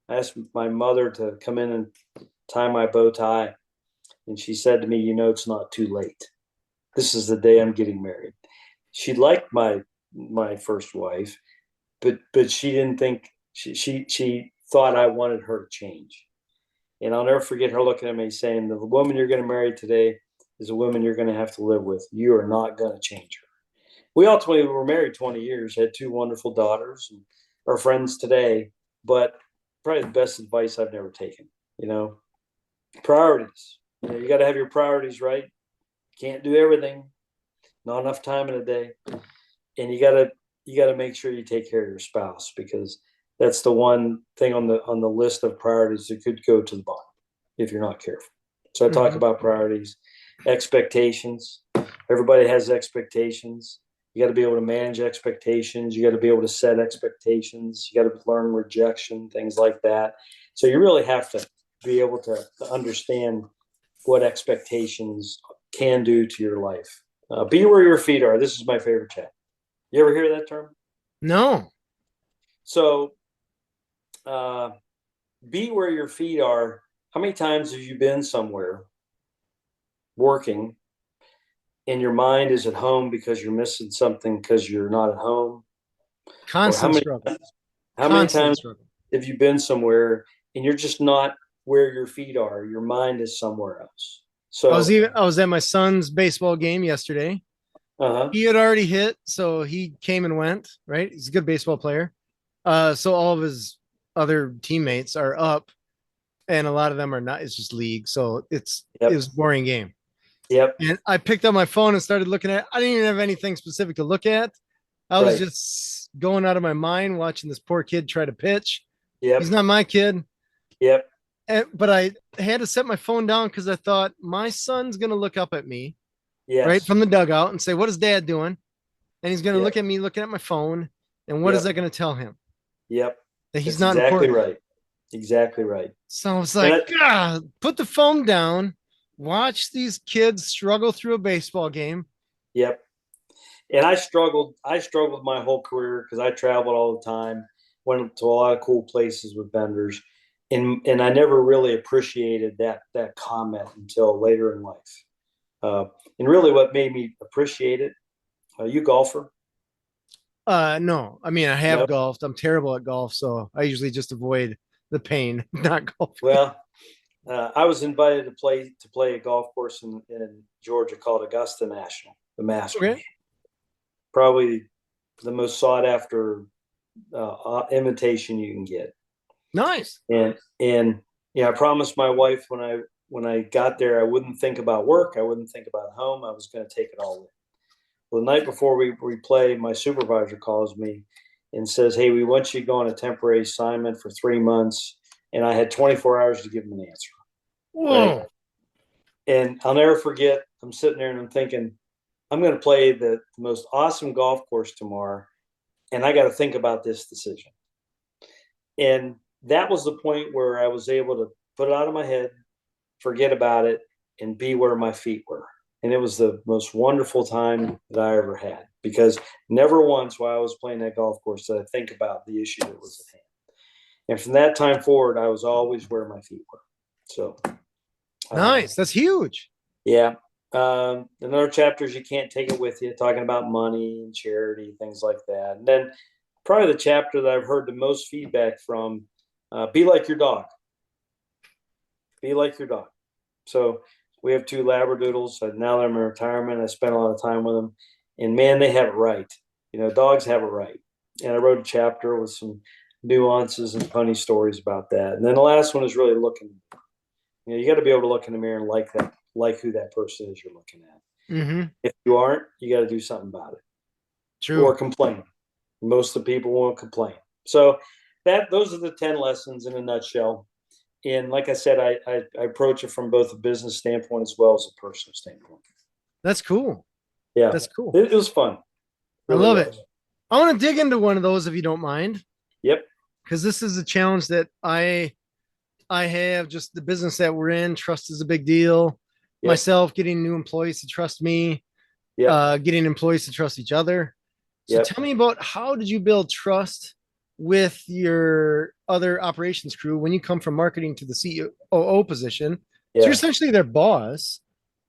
I asked my mother to come in and tie my bow tie, and she said to me, it's not too late. This is the day I'm getting married. She liked my first wife, but she didn't think she thought I wanted her to change. And I'll never forget her looking at me saying, "The woman you're going to marry today is a woman you're going to have to live with. You are not going to change her." We ultimately were married 20 years, had two wonderful daughters, and are friends today. But probably the best advice I've never taken. Priorities. You got to have your priorities right. Can't do everything. Not enough time in a day, and you gotta make sure you take care of your spouse, because that's the one thing on the list of priorities that could go to the bottom if you're not careful. So I talk about priorities, expectations. Everybody has expectations. You got to be able to manage expectations. You got to be able to set expectations. You got to learn rejection, things like that. So you really have to be able to understand what expectations can do to your life. Be where your feet are. This is my favorite chat. You ever hear that term? No. So, be where your feet are. How many times have you been somewhere working and your mind is at home because you're missing something because you're not at home? Or Constant struggle. how many Constant times struggle. have you been somewhere and you're just not where your feet are? Your mind is somewhere else. So, I was at my son's baseball game yesterday. uh-huh. He had already hit, so he came and went, right? He's a good baseball player. So all of his other teammates are up, and a lot of them are not. It's just league. So it Yep. was a boring game. Yep. And I picked up my phone and started looking at it. I didn't even have anything specific to look at. I was Right. just going out of my mind watching this poor kid try to pitch. He's Yep. not my kid. Yep. But I had to set my phone down because I thought my son's going to look up at me right Yes. from the dugout and say, "What is dad doing?" And he's going to look Yep. at me looking at my phone. And what is Yep. that going to tell him? Yep. That he's That's not exactly important. right. Exactly right. So I was And like, God, put the phone down, watch these kids struggle through a baseball game. yep. And I struggled my whole career because I traveled all the time, went to a lot of cool places with vendors, and I never really appreciated that comment until later in life. Uh, and really, what made me appreciate it, you golfer? No, I mean, I have No. golfed. I'm terrible at golf, so I usually just avoid the pain, not golfing. Well, I was invited to play a golf course in Georgia called Augusta National, the Masters. Okay. Probably the most sought after invitation you can get. Nice. And I promised my wife when I got there I wouldn't think about work, I wouldn't think about home. I was going to take it all in. Well, the night before we play, my supervisor calls me and says, "Hey, we want you to go on a temporary assignment for 3 months." And I had 24 hours to give him an answer. Right. Whoa. And I'll never forget. I'm sitting there and I'm thinking, I'm going to play the most awesome golf course tomorrow, and I got to think about this decision. And that was the point where I was able to put it out of my head, forget about it, and be where my feet were. And it was the most wonderful time that I ever had, because never once while I was playing that golf course did I think about the issue that was at hand. And from that time forward, I was always where my feet were. So, Nice. That's huge. yeah. Another chapter is you can't take it with you, talking about money and charity, things like that. And then probably the chapter that I've heard the most feedback from, be like your dog. Be like your dog. So we have two Labradoodles. Now that I'm in retirement, I spend a lot of time with them. And man, they have it right. Dogs have it right. And I wrote a chapter with some nuances and funny stories about that. And then the last one is really looking. You got to be able to look in the mirror and like who that person is you're looking at. Mm-hmm. If you aren't, you got to do something about it. True. Or complain. Most of the people won't complain. So those are the 10 lessons in a nutshell. And like I said, I approach it from both a business standpoint as well as a personal standpoint. That's cool. Yeah, That's cool. it was fun. I love it. I want to dig into one of those if you don't mind. Yep. Because this is a challenge that I have, just the business that we're in. Trust is a big deal. Yep. Myself getting new employees to trust me. Yep. getting employees to trust each other. So Yep. tell me about, how did you build trust with your other operations crew when you come from marketing to the COO position? So you're Yeah. essentially their boss,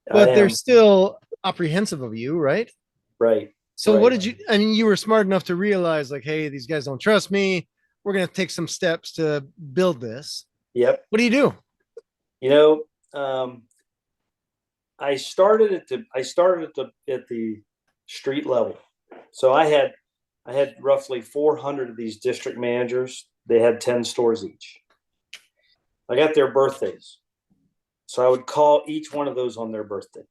I but they're am. still apprehensive of you, right? Right. So what Right. did you, I mean, you were smart enough to realize like, hey, these guys don't trust me. We're going to take some steps to build this. Yep. What do you do? You know, I started at the street level. So I had roughly 400 of these district managers. They had 10 stores each. I got their birthdays. So I would call each one of those on their birthday.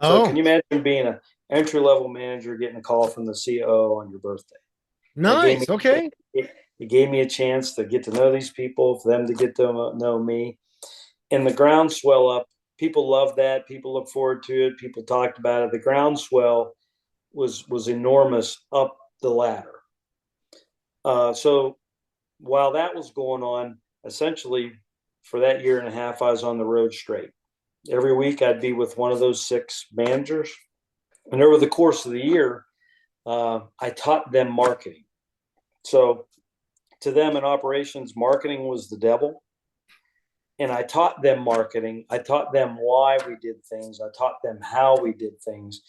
So can Oh, you imagine being an entry level manager getting a call from the COO on your birthday? That gave me nice. Okay. it gave me a chance to get to know these people, for them to get to know me, and the groundswell up. People love that. People look forward to it. People talked about it. The groundswell was enormous up the ladder. So while that was going on, essentially for that year and a half, I was on the road straight. Every week, I'd be with one of those 6 managers, and over the course of the year, I taught them marketing. So to them in operations, marketing was the devil. And I taught them marketing. I taught them why we did things. I taught them how we did things.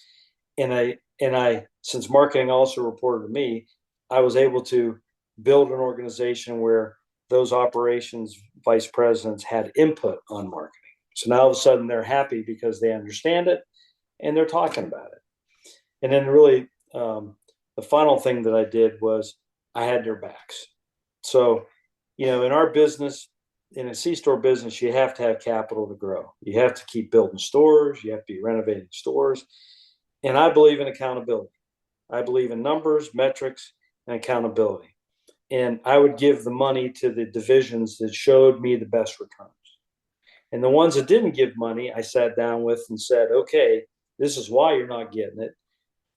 And I since marketing also reported to me, I was able to build an organization where those operations vice presidents had input on marketing. So now all of a sudden they're happy because they understand it and they're talking about it. And then really, the final thing that I did was I had their backs. So, in our business, in a C-store business, you have to have capital to grow. You have to keep building stores. You have to be renovating stores. And I believe in accountability. I believe in numbers, metrics, and accountability. And I would give the money to the divisions that showed me the best returns. And the ones that didn't give money, I sat down with and said, okay, this is why you're not getting it.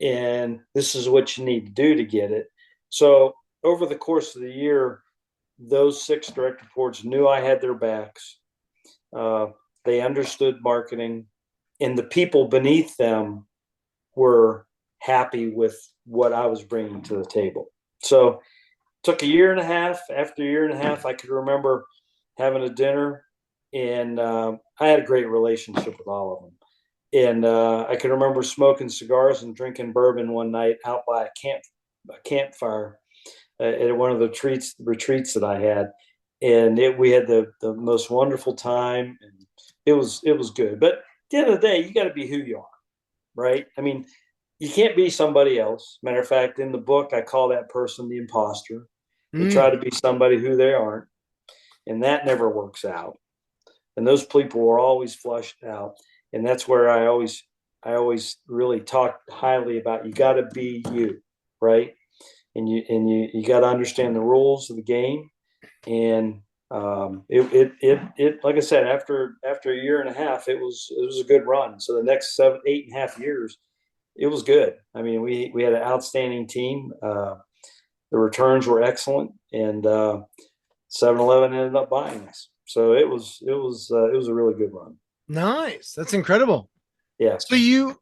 And this is what you need to do to get it. So over the course of the year, those 6 direct reports knew I had their backs. They understood marketing, and the people beneath them were happy with what I was bringing to the table. So it took a year and a half. After a year and a half, I could remember having a dinner, and I had a great relationship with all of them. And I can remember smoking cigars and drinking bourbon one night out by a campfire at one of the retreats that I had, and we had the most wonderful time, and it was good. But at the end of the day, you got to be who you are, right? I mean, you can't be somebody else. Matter of fact, in the book, I call that person the imposter. They try Mm, to be somebody who they aren't, and that never works out. And those people are always flushed out, and that's where I always really talk highly about. You got to be you, right? And you got to understand the rules of the game. And it like I said, after a year and a half, it was a good run. So the next 8.5 years, it was good. I mean, we had an outstanding team. The returns were excellent, and 7-Eleven ended up buying us. So it was a really good run. nice. That's incredible. Yeah. So you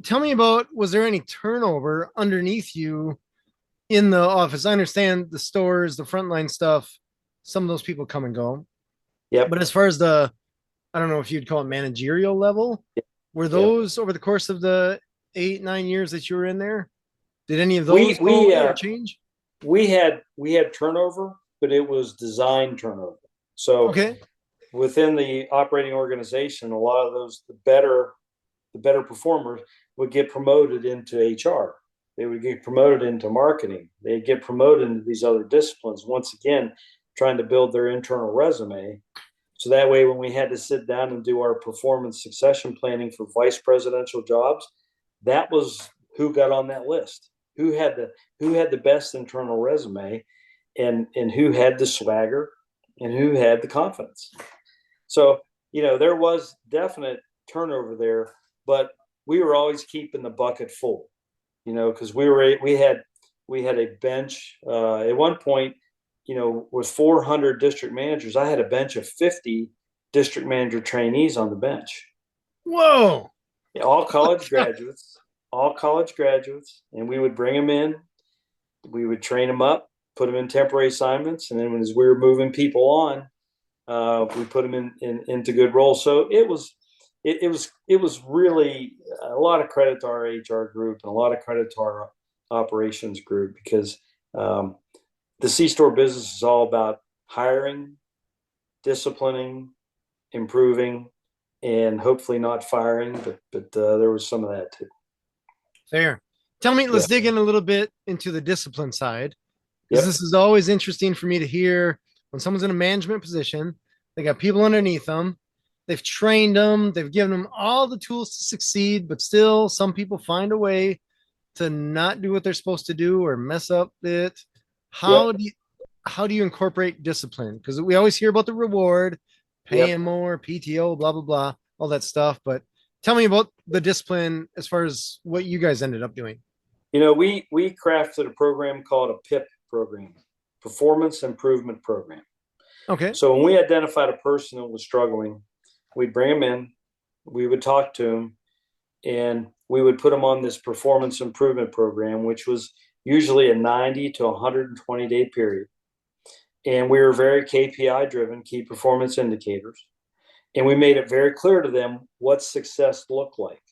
tell me about, was there any turnover underneath you in the office? I understand the stores, the frontline stuff, some of those people come and go. Yep. But as far as the, I don't know if you'd call it managerial level, were Yep. those over the course of the 8, 9 years that you were in there? Did any of We those go we away or uh, change? we had turnover, but it was design turnover. So Okay. within the operating organization, a lot of the better performers would get promoted into HR. They would get promoted into marketing. They'd get promoted into these other disciplines. Once again, trying to build their internal resume. So that way, when we had to sit down and do our performance succession planning for vice presidential jobs, that was who got on that list. Who had the best internal resume, and who had the swagger, and who had the confidence. So, there was definite turnover there, but we were always keeping the bucket full, because we had a bench at one point, with 400 district managers. I had a bench of 50 district manager trainees on the bench, Whoa. all college graduates. all college graduates, and we would bring them in. We would train them up, put them in temporary assignments, and then as we were moving people on, we put them into good roles. So it was really a lot of credit to our HR group and a lot of credit to our operations group, because the C-store business is all about hiring, disciplining, improving, and hopefully not firing, but there was some of that too. Fair. Tell me, let's Yeah. dig in a little bit into the discipline side, because Yep. this is always interesting for me to hear when someone's in a management position, they got people underneath them, they've trained them, they've given them all the tools to succeed, but still some people find a way to not do what they're supposed to do or mess up it. How Yep. do you how do you incorporate discipline? Because we always hear about the reward, Yep. paying more, PTO, blah blah blah, all that stuff. But tell me about the discipline as far as what you guys ended up doing. We crafted a program called a PIP program, Performance Improvement Program. Okay. So when we identified a person that was struggling, we'd bring them in, we would talk to them, and we would put them on this performance improvement program, which was usually a 90 to 120 day period. And we were very KPI driven, key performance indicators. And we made it very clear to them what success looked like.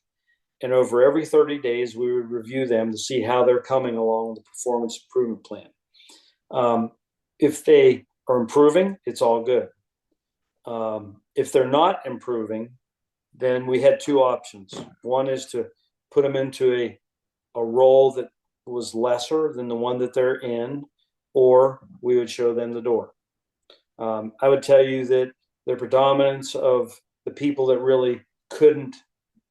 And over every 30 days, we would review them to see how they're coming along the performance improvement plan. If they are improving, it's all good. If they're not improving, then we had two options. One is to put them into a role that was lesser than the one that they're in, or we would show them the door. I would tell you that the predominance of the people that really couldn't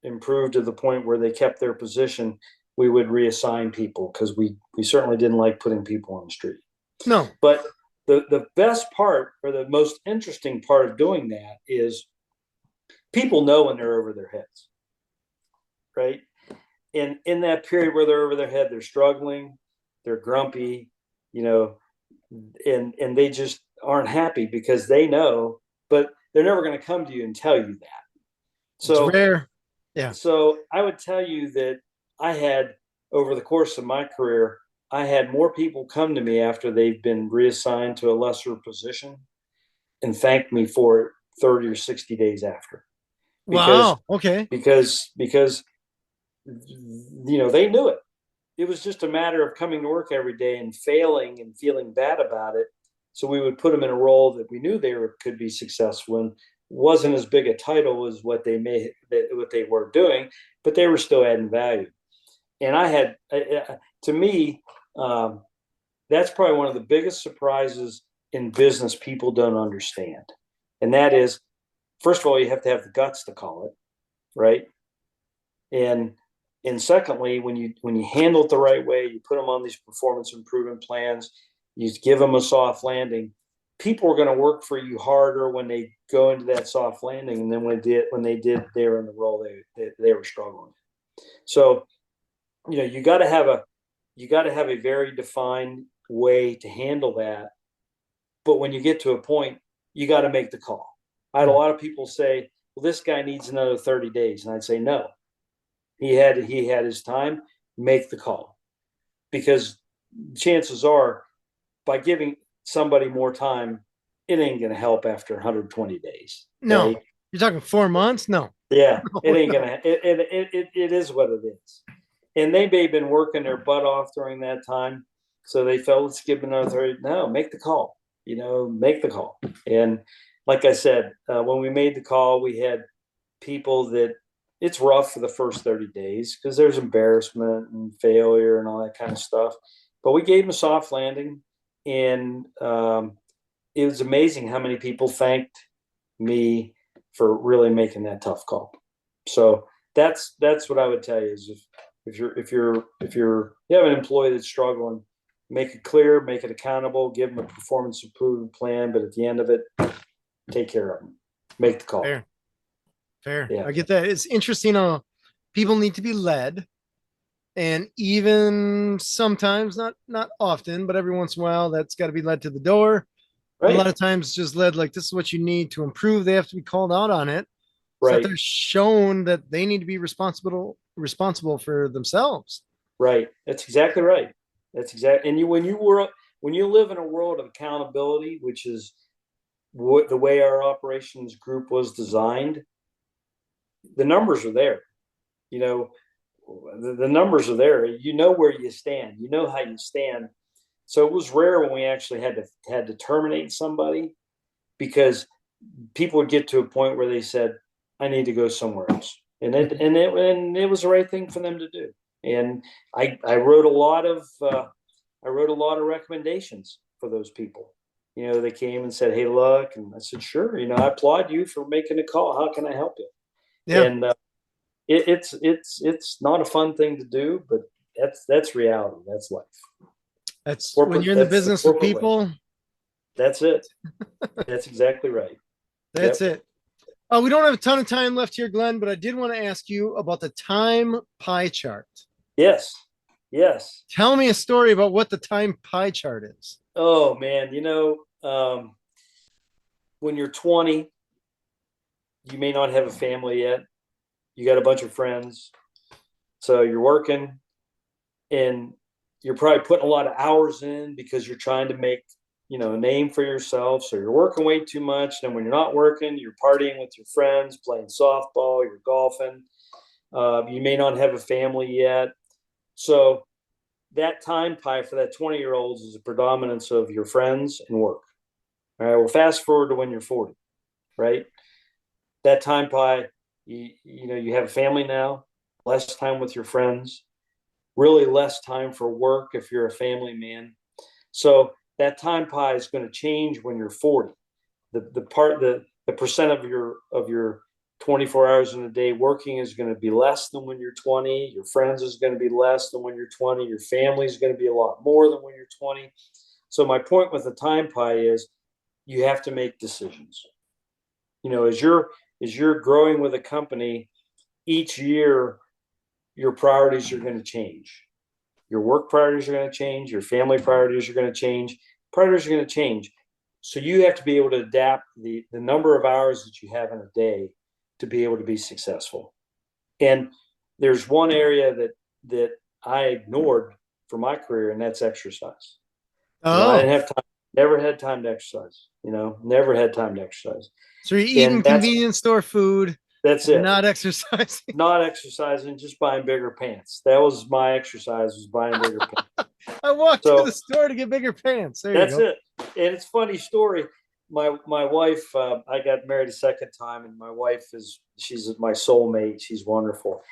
improve to the point where they kept their position, we would reassign people, because we certainly didn't like putting people on the street. No. But the best part, or the most interesting part of doing that, is people know when they're over their heads, right? And in that period where they're over their head, they're struggling, they're grumpy, and they just aren't happy because they know, but they're never going to come to you and tell you that. So it's rare. Yeah. So I would tell you that I had, over the course of my career, I had more people come to me after they've been reassigned to a lesser position and thank me for it 30 or 60 days after. Because Wow. Okay. because they knew it. It was just a matter of coming to work every day and failing and feeling bad about it. So we would put them in a role that we knew could be successful in. Wasn't as big a title as what they were doing, but they were still adding value. And I had, to me, that's probably one of the biggest surprises in business people don't understand. And that is, first of all, you have to have the guts to call it, right? And secondly, when you handle it the right way, you put them on these performance improvement plans, you give them a soft landing, people are going to work for you harder when they go into that soft landing, and then when they were in the role they were struggling. So, you got to have a very defined way to handle that. But when you get to a point, you got to make the call. I had a lot of people say, "Well, this guy needs another 30 days," and I'd say, "No, he had his time. Make the call, because chances are, by giving somebody more time, it ain't going to help after 120 days. No. Right? You're talking 4 months? No. Yeah, No, it ain't no. going to, it is what it is. And they may have been working their butt off during that time. So they felt, let's give them another 30. No, make the call, make the call. And like I said, when we made the call, we had people that it's rough for the first 30 days because there's embarrassment and failure and all that kind of stuff. But we gave them a soft landing. And it was amazing how many people thanked me for really making that tough call. So that's what I would tell you is, if you have an employee that's struggling, make it clear, make it accountable, give them a performance improvement plan, but at the end of it, take care of them, make the call. Fair. Yeah. I get that. It's interesting how people need to be led. And even sometimes, not often, but every once in a while, that's got to be led to the door. Right. A lot of times just led like, this is what you need to improve. They have to be called out on it. So that Right. they're shown that they need to be responsible responsible for themselves. Right. That's exactly right. That's exactly. And when you live in a world of accountability, which is what the way our operations group was designed, the numbers are there. You know, the numbers are there. You know where you stand. You know how you stand. So it was rare when we actually had to terminate somebody, because people would get to a point where they said, "I need to go somewhere else," and it was the right thing for them to do. And I wrote a lot of recommendations for those people. They came and said, "Hey, look," and I said, "Sure. I applaud you for making a call. How can I help you?" Yeah. And it's not a fun thing to do, but that's reality. That's life. That's when Corporate. you're in the That's the business with corporate way. people. That's it. That's exactly right. That's Yep. it. We don't have a ton of time left here, Glenn, but I did want to ask you about the time pie chart. Yes. Yes. Tell me a story about what the time pie chart is. Oh man, when you're 20, you may not have a family yet. You got a bunch of friends, so you're working, and you're probably putting a lot of hours in because you're trying to make a name for yourself. So you're working way too much. And when you're not working, you're partying with your friends, playing softball, you're golfing. You may not have a family yet. So that time pie for that 20-year-olds is a predominance of your friends and work. All right. Well, fast forward to when you're 40, right? That time pie, you have a family now, less time with your friends, really less time for work if you're a family man. So that time pie is going to change when you're 40. The percent of your 24 hours in a day working is going to be less than when you're 20. Your friends is going to be less than when you're 20. Your family is going to be a lot more than when you're 20. So my point with the time pie is you have to make decisions. As you're growing with a company, each year your priorities are going to change. Your work priorities are going to change. Your family priorities are going to change. Priorities are going to change. So you have to be able to adapt the number of hours that you have in a day to be able to be successful. And there's one area that I ignored for my career, and that's exercise. I Oh, didn't have time, never had time to exercise, never had time to exercise. so you're eating And convenience store food, that's and it. not exercising. Not exercising, just buying bigger pants. That was my exercise, was buying bigger pants. I walked to the So store to get bigger pants. There you that's go. it. And it's a funny story. My wife, I got married a second time, and my wife she's my soulmate. She's wonderful.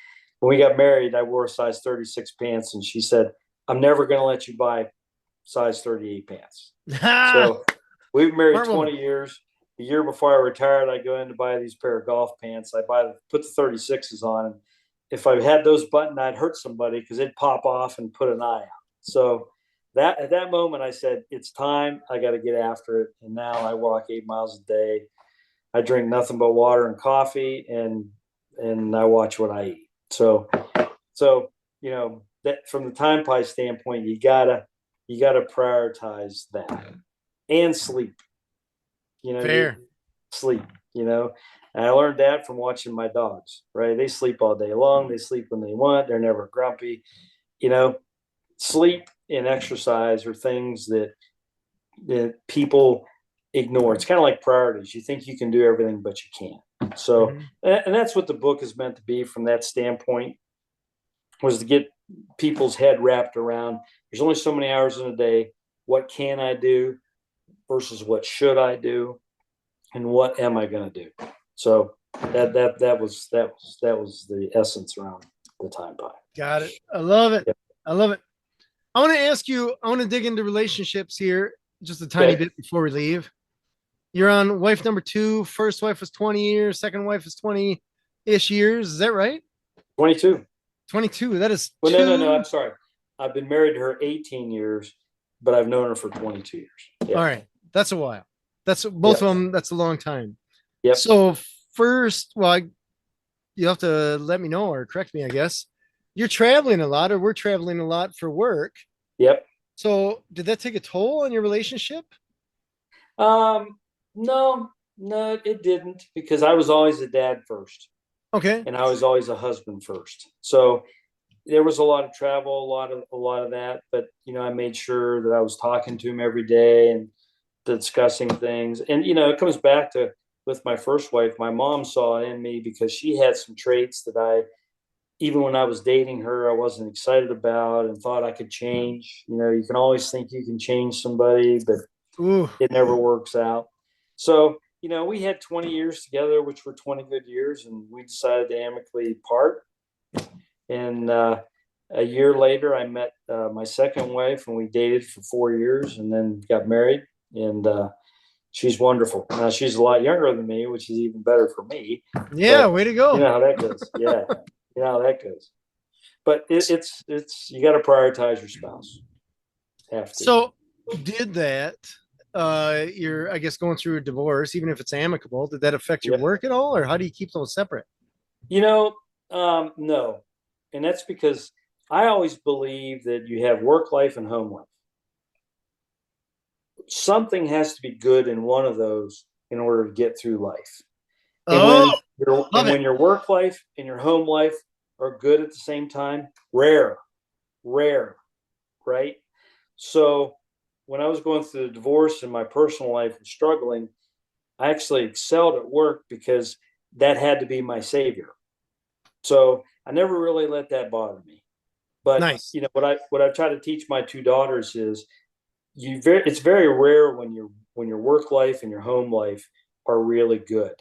When we got married, I wore a size 36 pants, and she said, "I'm never going to let you buy size 38 pants." So we've been married Smart woman. 20 years. The year before I retired, I go in to buy these pair of golf pants. Put the 36s on. And if I had those buttoned, I'd hurt somebody because it'd pop off and put an eye out. So at that moment, I said, "It's time. I got to get after it." And now I walk 8 miles a day. I drink nothing but water and coffee, and I watch what I eat. So that from the time pie standpoint, you gotta prioritize that, and sleep. Fair. Sleep. And I learned that from watching my dogs. Right, they sleep all day long. They sleep when they want. They're never grumpy. Sleep and exercise are things that people ignore. It's kind of like priorities. You think you can do everything, but you can't. So, and that's what the book is meant to be from that standpoint, was to get people's head wrapped around. There's only so many hours in a day. What can I do versus what should I do, and what am I going to do? So that was the essence around the time pie. Got it. I love it. Yeah. I love it. I want to ask you, I want to dig into relationships here just a tiny bit before we leave. You're on wife number 2. First wife was 20 years. Second wife is 20-ish years. Is that right? 22. 22. That is Well, two. no. I'm sorry. I've been married to her 18 years, but I've known her for 22 years. Yeah. All right. That's a while. That's both of them. That's a long time. Yep. So first, you have to let me know or correct me, I guess. You're traveling a lot, or we're traveling a lot for work. Yep. So did that take a toll on your relationship? No, it didn't, because I was always a dad first. Okay. and I was always a husband first. So there was a lot of travel, a lot of that. But I made sure that I was talking to him every day and discussing things. And it comes back to with my first wife. My mom saw it in me because she had some traits that even when I was dating her, I wasn't excited about and thought I could change. You can always think you can change somebody, but Ooh. it never works out. So, we had 20 years together, which were 20 good years, and we decided to amicably part. And a year later, I met my second wife, and we dated for 4 years and then got married. And she's wonderful. Now, she's a lot younger than me, which is even better for me. Yeah, But way to go. you know how that goes. Yeah. You know how that goes. But it's you got to prioritize your spouse. Have to. So did that you're I guess going through a divorce, even if it's amicable, did that affect your Yeah. work at all, or how do you keep those separate? No, and that's because I always believe that you have work life and home life. Something has to be good in one of those in order to get through life. And Oh, love it. when your work life and your home life are good at the same time, rare, right? So when I was going through the divorce and my personal life was struggling, I actually excelled at work because that had to be my savior. So I never really let that bother me. But Nice. what I try to teach my two daughters is it's very rare when your work life and your home life are really good.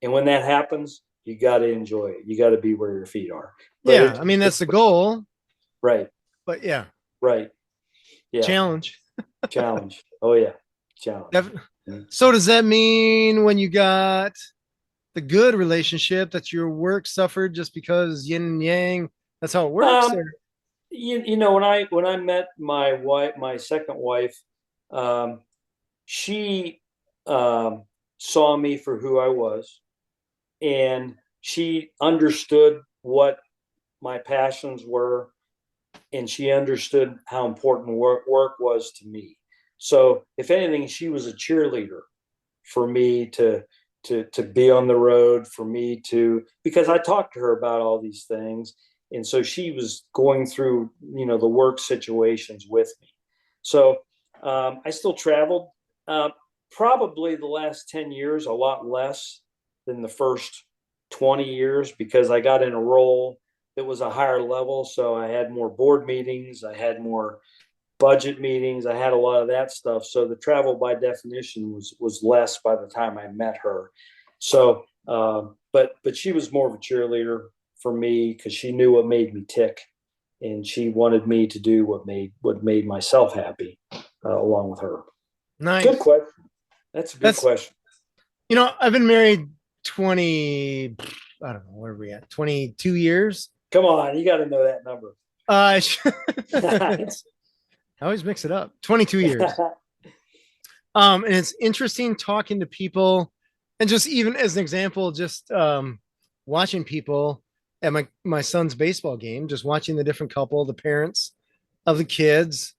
And when that happens, you got to enjoy it. You got to be where your feet are. But Yeah, I mean that's the goal, right, but yeah, right, yeah, challenge. challenge. Oh yeah, challenge. Mm-hmm. So does that mean when you got the good relationship that your work suffered just because yin and yang? That's how it works. Um, when I met my wife, my second wife, um, she saw me for who I was, and she understood what my passions were, and she understood how important work was to me. So, if anything, she was a cheerleader for me to be on the road, for me to because I talked to her about all these things, and so she was going through the work situations with me. So I still traveled. Probably the last 10 years, a lot less than the first 20 years because I got in a role that was a higher level. So I had more board meetings, I had more budget meetings, I had a lot of that stuff. So the travel by definition was less by the time I met her. So, but she was more of a cheerleader for me because she knew what made me tick, and she wanted me to do what made myself happy, along with her. Good Nice. question. That's a good That's question. I've been married 20, I don't know, where are we at? 22 years. Come on, you got to know that number. I always mix it up. 22 years. And it's interesting talking to people, and just even as an example, just watching people at my son's baseball game, just watching the different couple, the parents of the kids.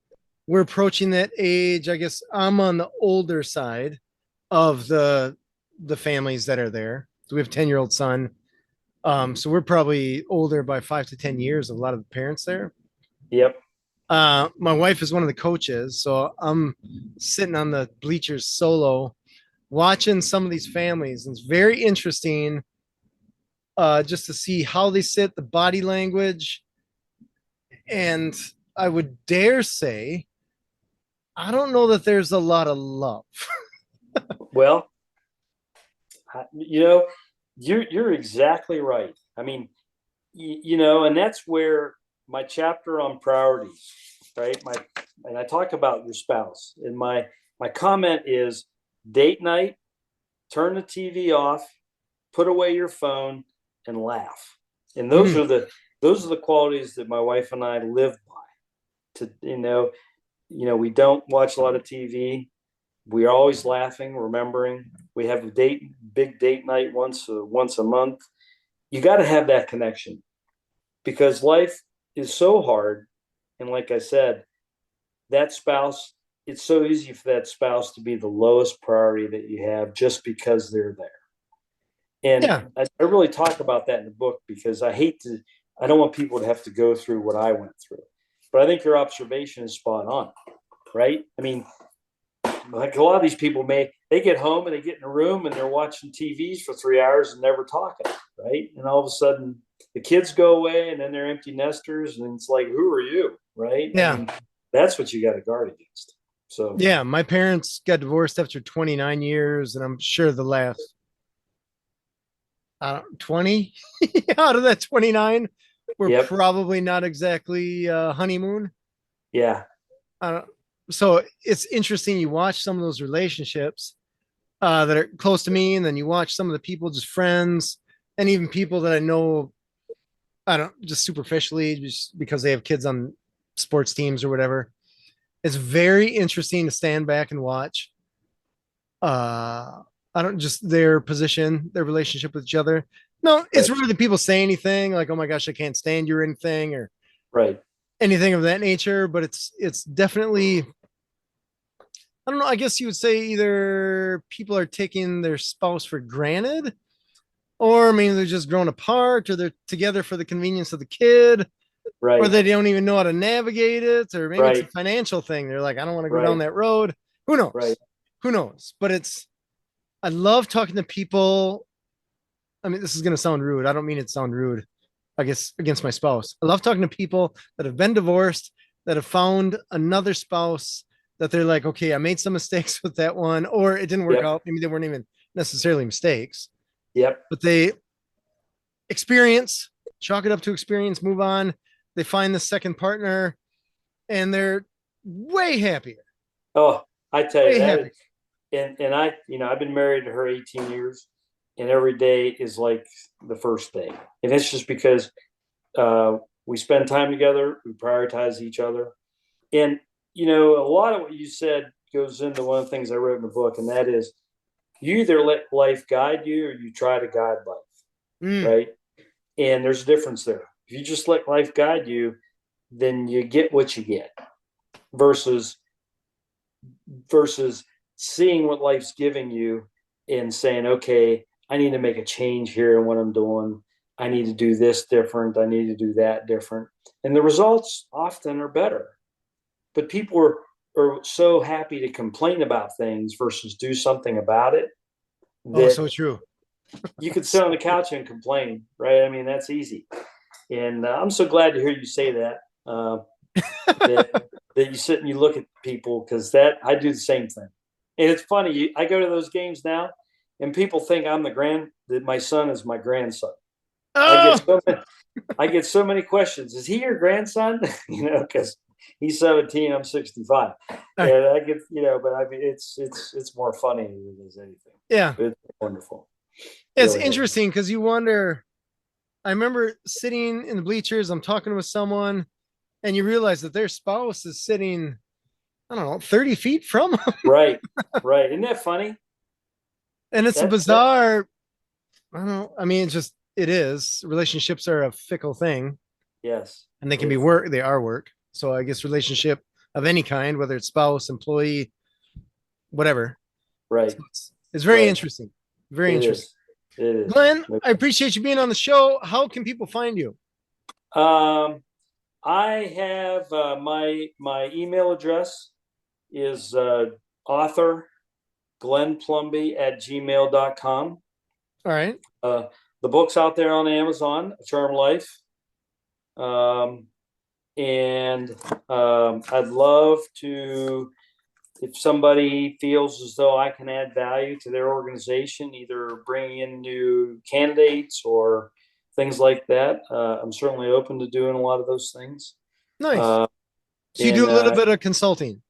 We're approaching that age. I guess I'm on the older side of the families that are there. So we have a 10-year-old son. So we're probably older by 5 to 10 years of a lot of the parents there. Yep. My wife is one of the coaches, so I'm sitting on the bleachers solo, watching some of these families, and it's very interesting just to see how they sit, the body language, and I would dare say, I don't know that there's a lot of love. Well, you're exactly right. I mean, and that's where my chapter on priorities, right? And I talk about your spouse, and my comment is date night, turn the TV off, put away your phone, and laugh. And Mm, those are the qualities that my wife and I live by. To we don't watch a lot of TV. We are always laughing, remembering. We have a big date night once a month. You got to have that connection because life is so hard. And like I said, that spouse, it's so easy for that spouse to be the lowest priority that you have just because they're there. And Yeah. I really talk about that in the book because I don't want people to have to go through what I went through. But I think your observation is spot on, right? I mean, like a lot of these people they get home and they get in a room and they're watching TVs for 3 hours and never talking, right? And all of a sudden the kids go away and then they're empty nesters and it's like, who are you, right? I Yeah. mean, that's what you got to guard against. So, Yeah. My parents got divorced after 29 years, and I'm sure the last 20 out of that 29 were yep, probably not exactly honeymoon. yeah, Uh, so it's interesting. You watch some of those relationships that are close to me, and then you watch some of the people, just friends, and even people that I know, I don't just superficially, just because they have kids on sports teams or whatever. It's very interesting to stand back and watch. I don't just their position, their relationship with each other. No, it's right, rare that people say anything like, "Oh my gosh, I can't stand you" or anything, or right, anything of that nature. But it's definitely, I don't know. I guess you would say either people are taking their spouse for granted, or maybe they're just grown apart, or they're together for the convenience of the kid, or right, they don't even know how to navigate it, or maybe it's a right, financial thing. They're like, I don't want to go down right, that road. Who right. knows? Who knows? But I love talking to people. I mean, this is going to sound rude. I don't mean it to sound rude, I guess, against my spouse. I love talking to people that have been divorced, that have found another spouse, that they're like, okay, I made some mistakes with that one, or it didn't work Yep, out. Maybe they weren't even necessarily mistakes, yep. but they experience, chalk it up to experience, move on. They find the second partner and they're way happier, Oh, I tell you way that is, happier. and I've been married to her 18 years, and every day is like the first day, and it's just because we spend time together, we prioritize each other, and a lot of what you said goes into one of the things I wrote in the book, and that is you either let life guide you or you try to guide life, Mm. right? And there's a difference there. If you just let life guide you, then you get what you get, versus versus seeing what life's giving you and saying, okay, I need to make a change here in what I'm doing. I need to do this different. I need to do that different. And the results often are better. But people are so happy to complain about things versus do something about it Oh, that so true. you could sit on the couch and complain, right? I mean, that's easy. And I'm so glad to hear you say that. That that you sit and you look at people because that I do the same thing. And it's funny, I go to those games now, and people think that my son is my grandson. I get Oh, so many, I get so many questions. Is he your grandson? Because he's 17, I'm 65, all and I get but I mean it's more funny than it is anything. yeah. It's wonderful, It's really is. interesting because you wonder. I remember sitting in the bleachers, I'm talking with someone, and you realize that their spouse is sitting, I don't know, 30 feet from them. Right, right. Isn't that funny? And it's a That bizarre, I don't know. I mean, it is. Relationships are a fickle thing, yes, and they can be it's work, they are work. So I guess relationship of any kind, whether it's spouse, employee, whatever. So right, it's very right. interesting. Very It interesting. is. It is. Glenn, I appreciate you being on the show. How can people find you? Um, I have my email address is author Glenn Plumby at gmail.com. All right. Uh, the book's out there on Amazon, A Charm Life. Um, and I'd love to, if somebody feels as though I can add value to their organization, either bringing in new candidates or things like that, I'm certainly open to doing a lot of those things. Nice. Uh, So you do and a little bit of consulting.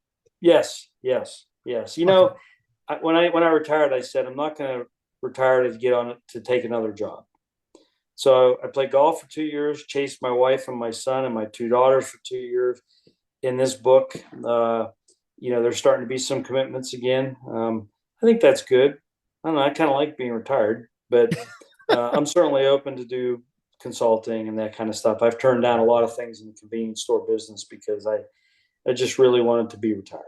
yes, yes, yes. Okay. When I retired, I said I'm not going to retire to get on to take another job. So I played golf for 2 years, chased my wife and my son and my two daughters for 2 years. In this book, there's starting to be some commitments again. I think that's good. I don't know. I kind of like being retired, but I'm certainly open to do consulting and that kind of stuff. I've turned down a lot of things in the convenience store business because I just really wanted to be retired.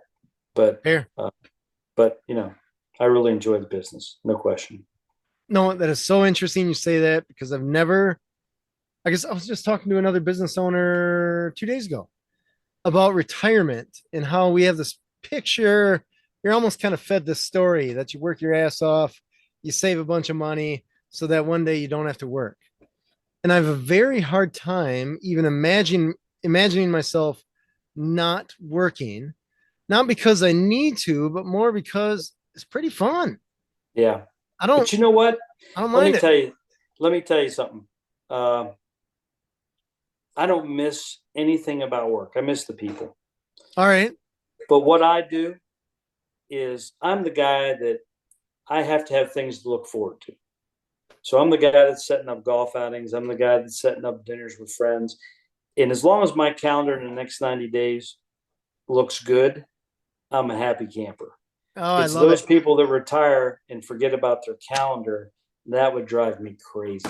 But Fair. uh, but I really enjoy the business, no question. No, that is so interesting you say that, because I guess I was just talking to another business owner 2 days ago about retirement and how we have this picture. You're almost kind of fed this story that you work your ass off, you save a bunch of money so that one day you don't have to work. And I have a very hard time even imagining myself not working, not because I need to, but more because it's pretty fun. Yeah. I don't But you know what? I don't Let me mind it. tell you, let me tell you something. Uh, I don't miss anything about work. I miss the people. All right. But what I do is I'm the guy that I have to have things to look forward to. So I'm the guy that's setting up golf outings. I'm the guy that's setting up dinners with friends. And as long as my calendar in the next 90 days looks good, I'm a happy camper. Oh, I It's love those it. people that retire and forget about their calendar that would drive me crazy.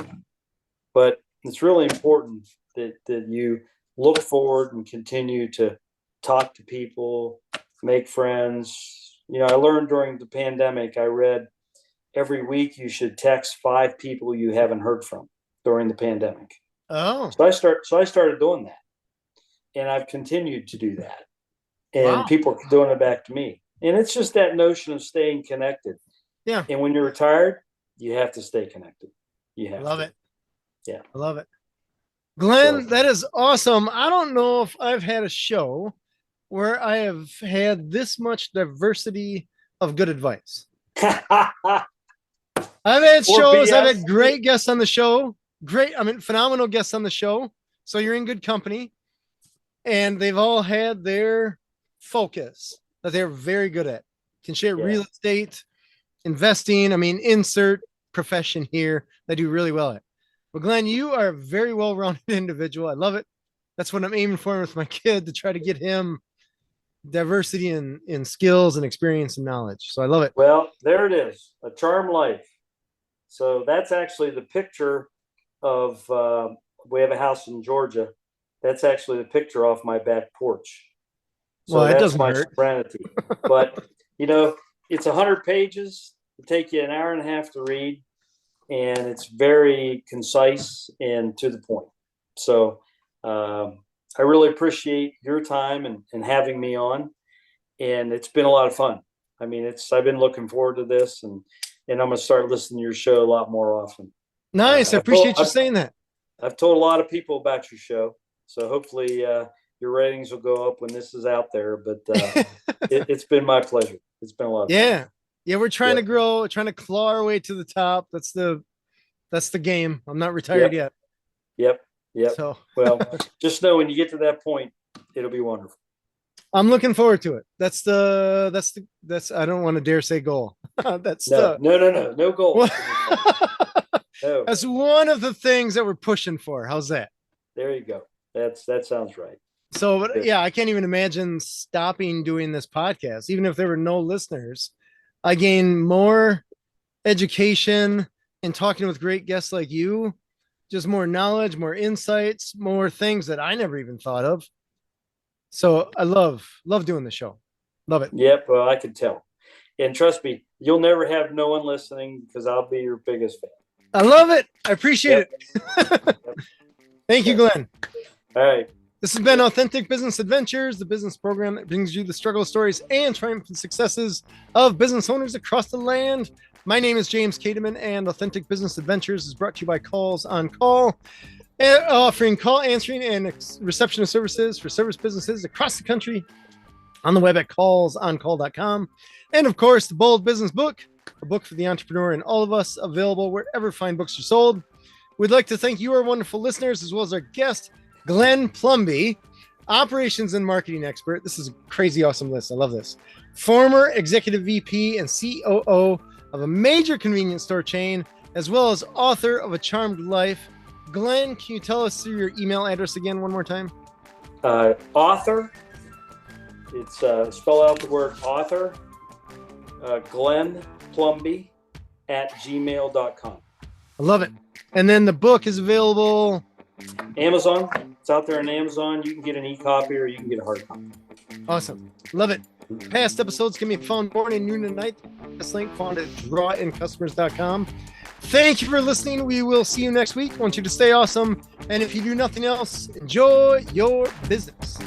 But it's really important that you look forward and continue to talk to people, make friends. I learned during the pandemic, I read every week you should text 5 people you haven't heard from during the pandemic. Oh, So I started doing that, and I've continued to do that. And wow. people are doing it back to me. And it's just that notion of staying connected. Yeah, And when you're retired, you have to stay connected. You I have love to. it. Yeah. I love it. So Glenn, that is awesome. I don't know if I've had a show where I have had this much diversity of good advice. I've had or shows, I've BS. had great guests on the show, phenomenal guests on the show. So you're in good company. And they've all had their focus that they're very good at. Can share Yeah. real estate, investing. I mean, insert profession here. They do really well at. But Glenn, you are a very well-rounded individual. I love it. That's what I'm aiming for with my kid, to try to get him diversity in skills and experience and knowledge. So I love it. Well, there it is, a charm life. So that's actually the picture of. We have a house in Georgia. That's actually the picture off my back porch. Well, So it that's doesn't my hurt. serenity. But it's 100 pages. It'll take you an hour and a half to read, and it's very concise and to the point. So I really appreciate your time and having me on, and it's been a lot of fun. I mean, I've been looking forward to this, and I'm going to start listening to your show a lot more often. Nice. I appreciate you saying that. I've told a lot of people about your show, so hopefully your ratings will go up when this is out there. But it's been my pleasure. It's been a lot of fun. Yeah. We're trying to grow, trying to claw our way to the top. That's the game. I'm not retired yet. Yep. So well, just know when you get to that point, it'll be wonderful. I'm looking forward to it. That's I don't want to dare say goal. No goal. No. That's one of the things that we're pushing for. How's that? There you go. That sounds right. So yeah, I can't even imagine stopping doing this podcast. Even if there were no listeners, I gain more education and talking with great guests like you, just more knowledge, more insights, more things that I never even thought of. So I love doing the show. Love it. Yep. Well, I can tell. And trust me, you'll never have no one listening, because I'll be your biggest fan. I love it. I appreciate it. Thank you, Glenn. All right. This has been Authentic Business Adventures, the business program that brings you the struggle stories and triumphant successes of business owners across the land. My name is James Kademan, and Authentic Business Adventures is brought to you by Calls on Call, offering call answering and reception of services for service businesses across the country, on the web at callsoncall.com. And of course, the Bold Business Book, a book for the entrepreneur and all of us, available wherever fine books are sold. We'd like to thank you, our wonderful listeners, as well as our guest, Glenn Plumby, operations and marketing expert. This is a crazy awesome list. I love this. Former executive VP and COO of a major convenience store chain, as well as author of A Charmed Life. Glenn, can you tell us through your email address again one more time? Author. It's spell out the word author. Glenn Plumby @gmail.com. I love it. And then the book is available. Amazon. It's out there on Amazon. You can get an e-copy or you can get a hard copy. Awesome. Love it. Past episodes can be found morning, noon, and night. This link found at drawIncustomers.com. Thank you for listening. We will see you next week. I want you to stay awesome. And if you do nothing else, enjoy your business.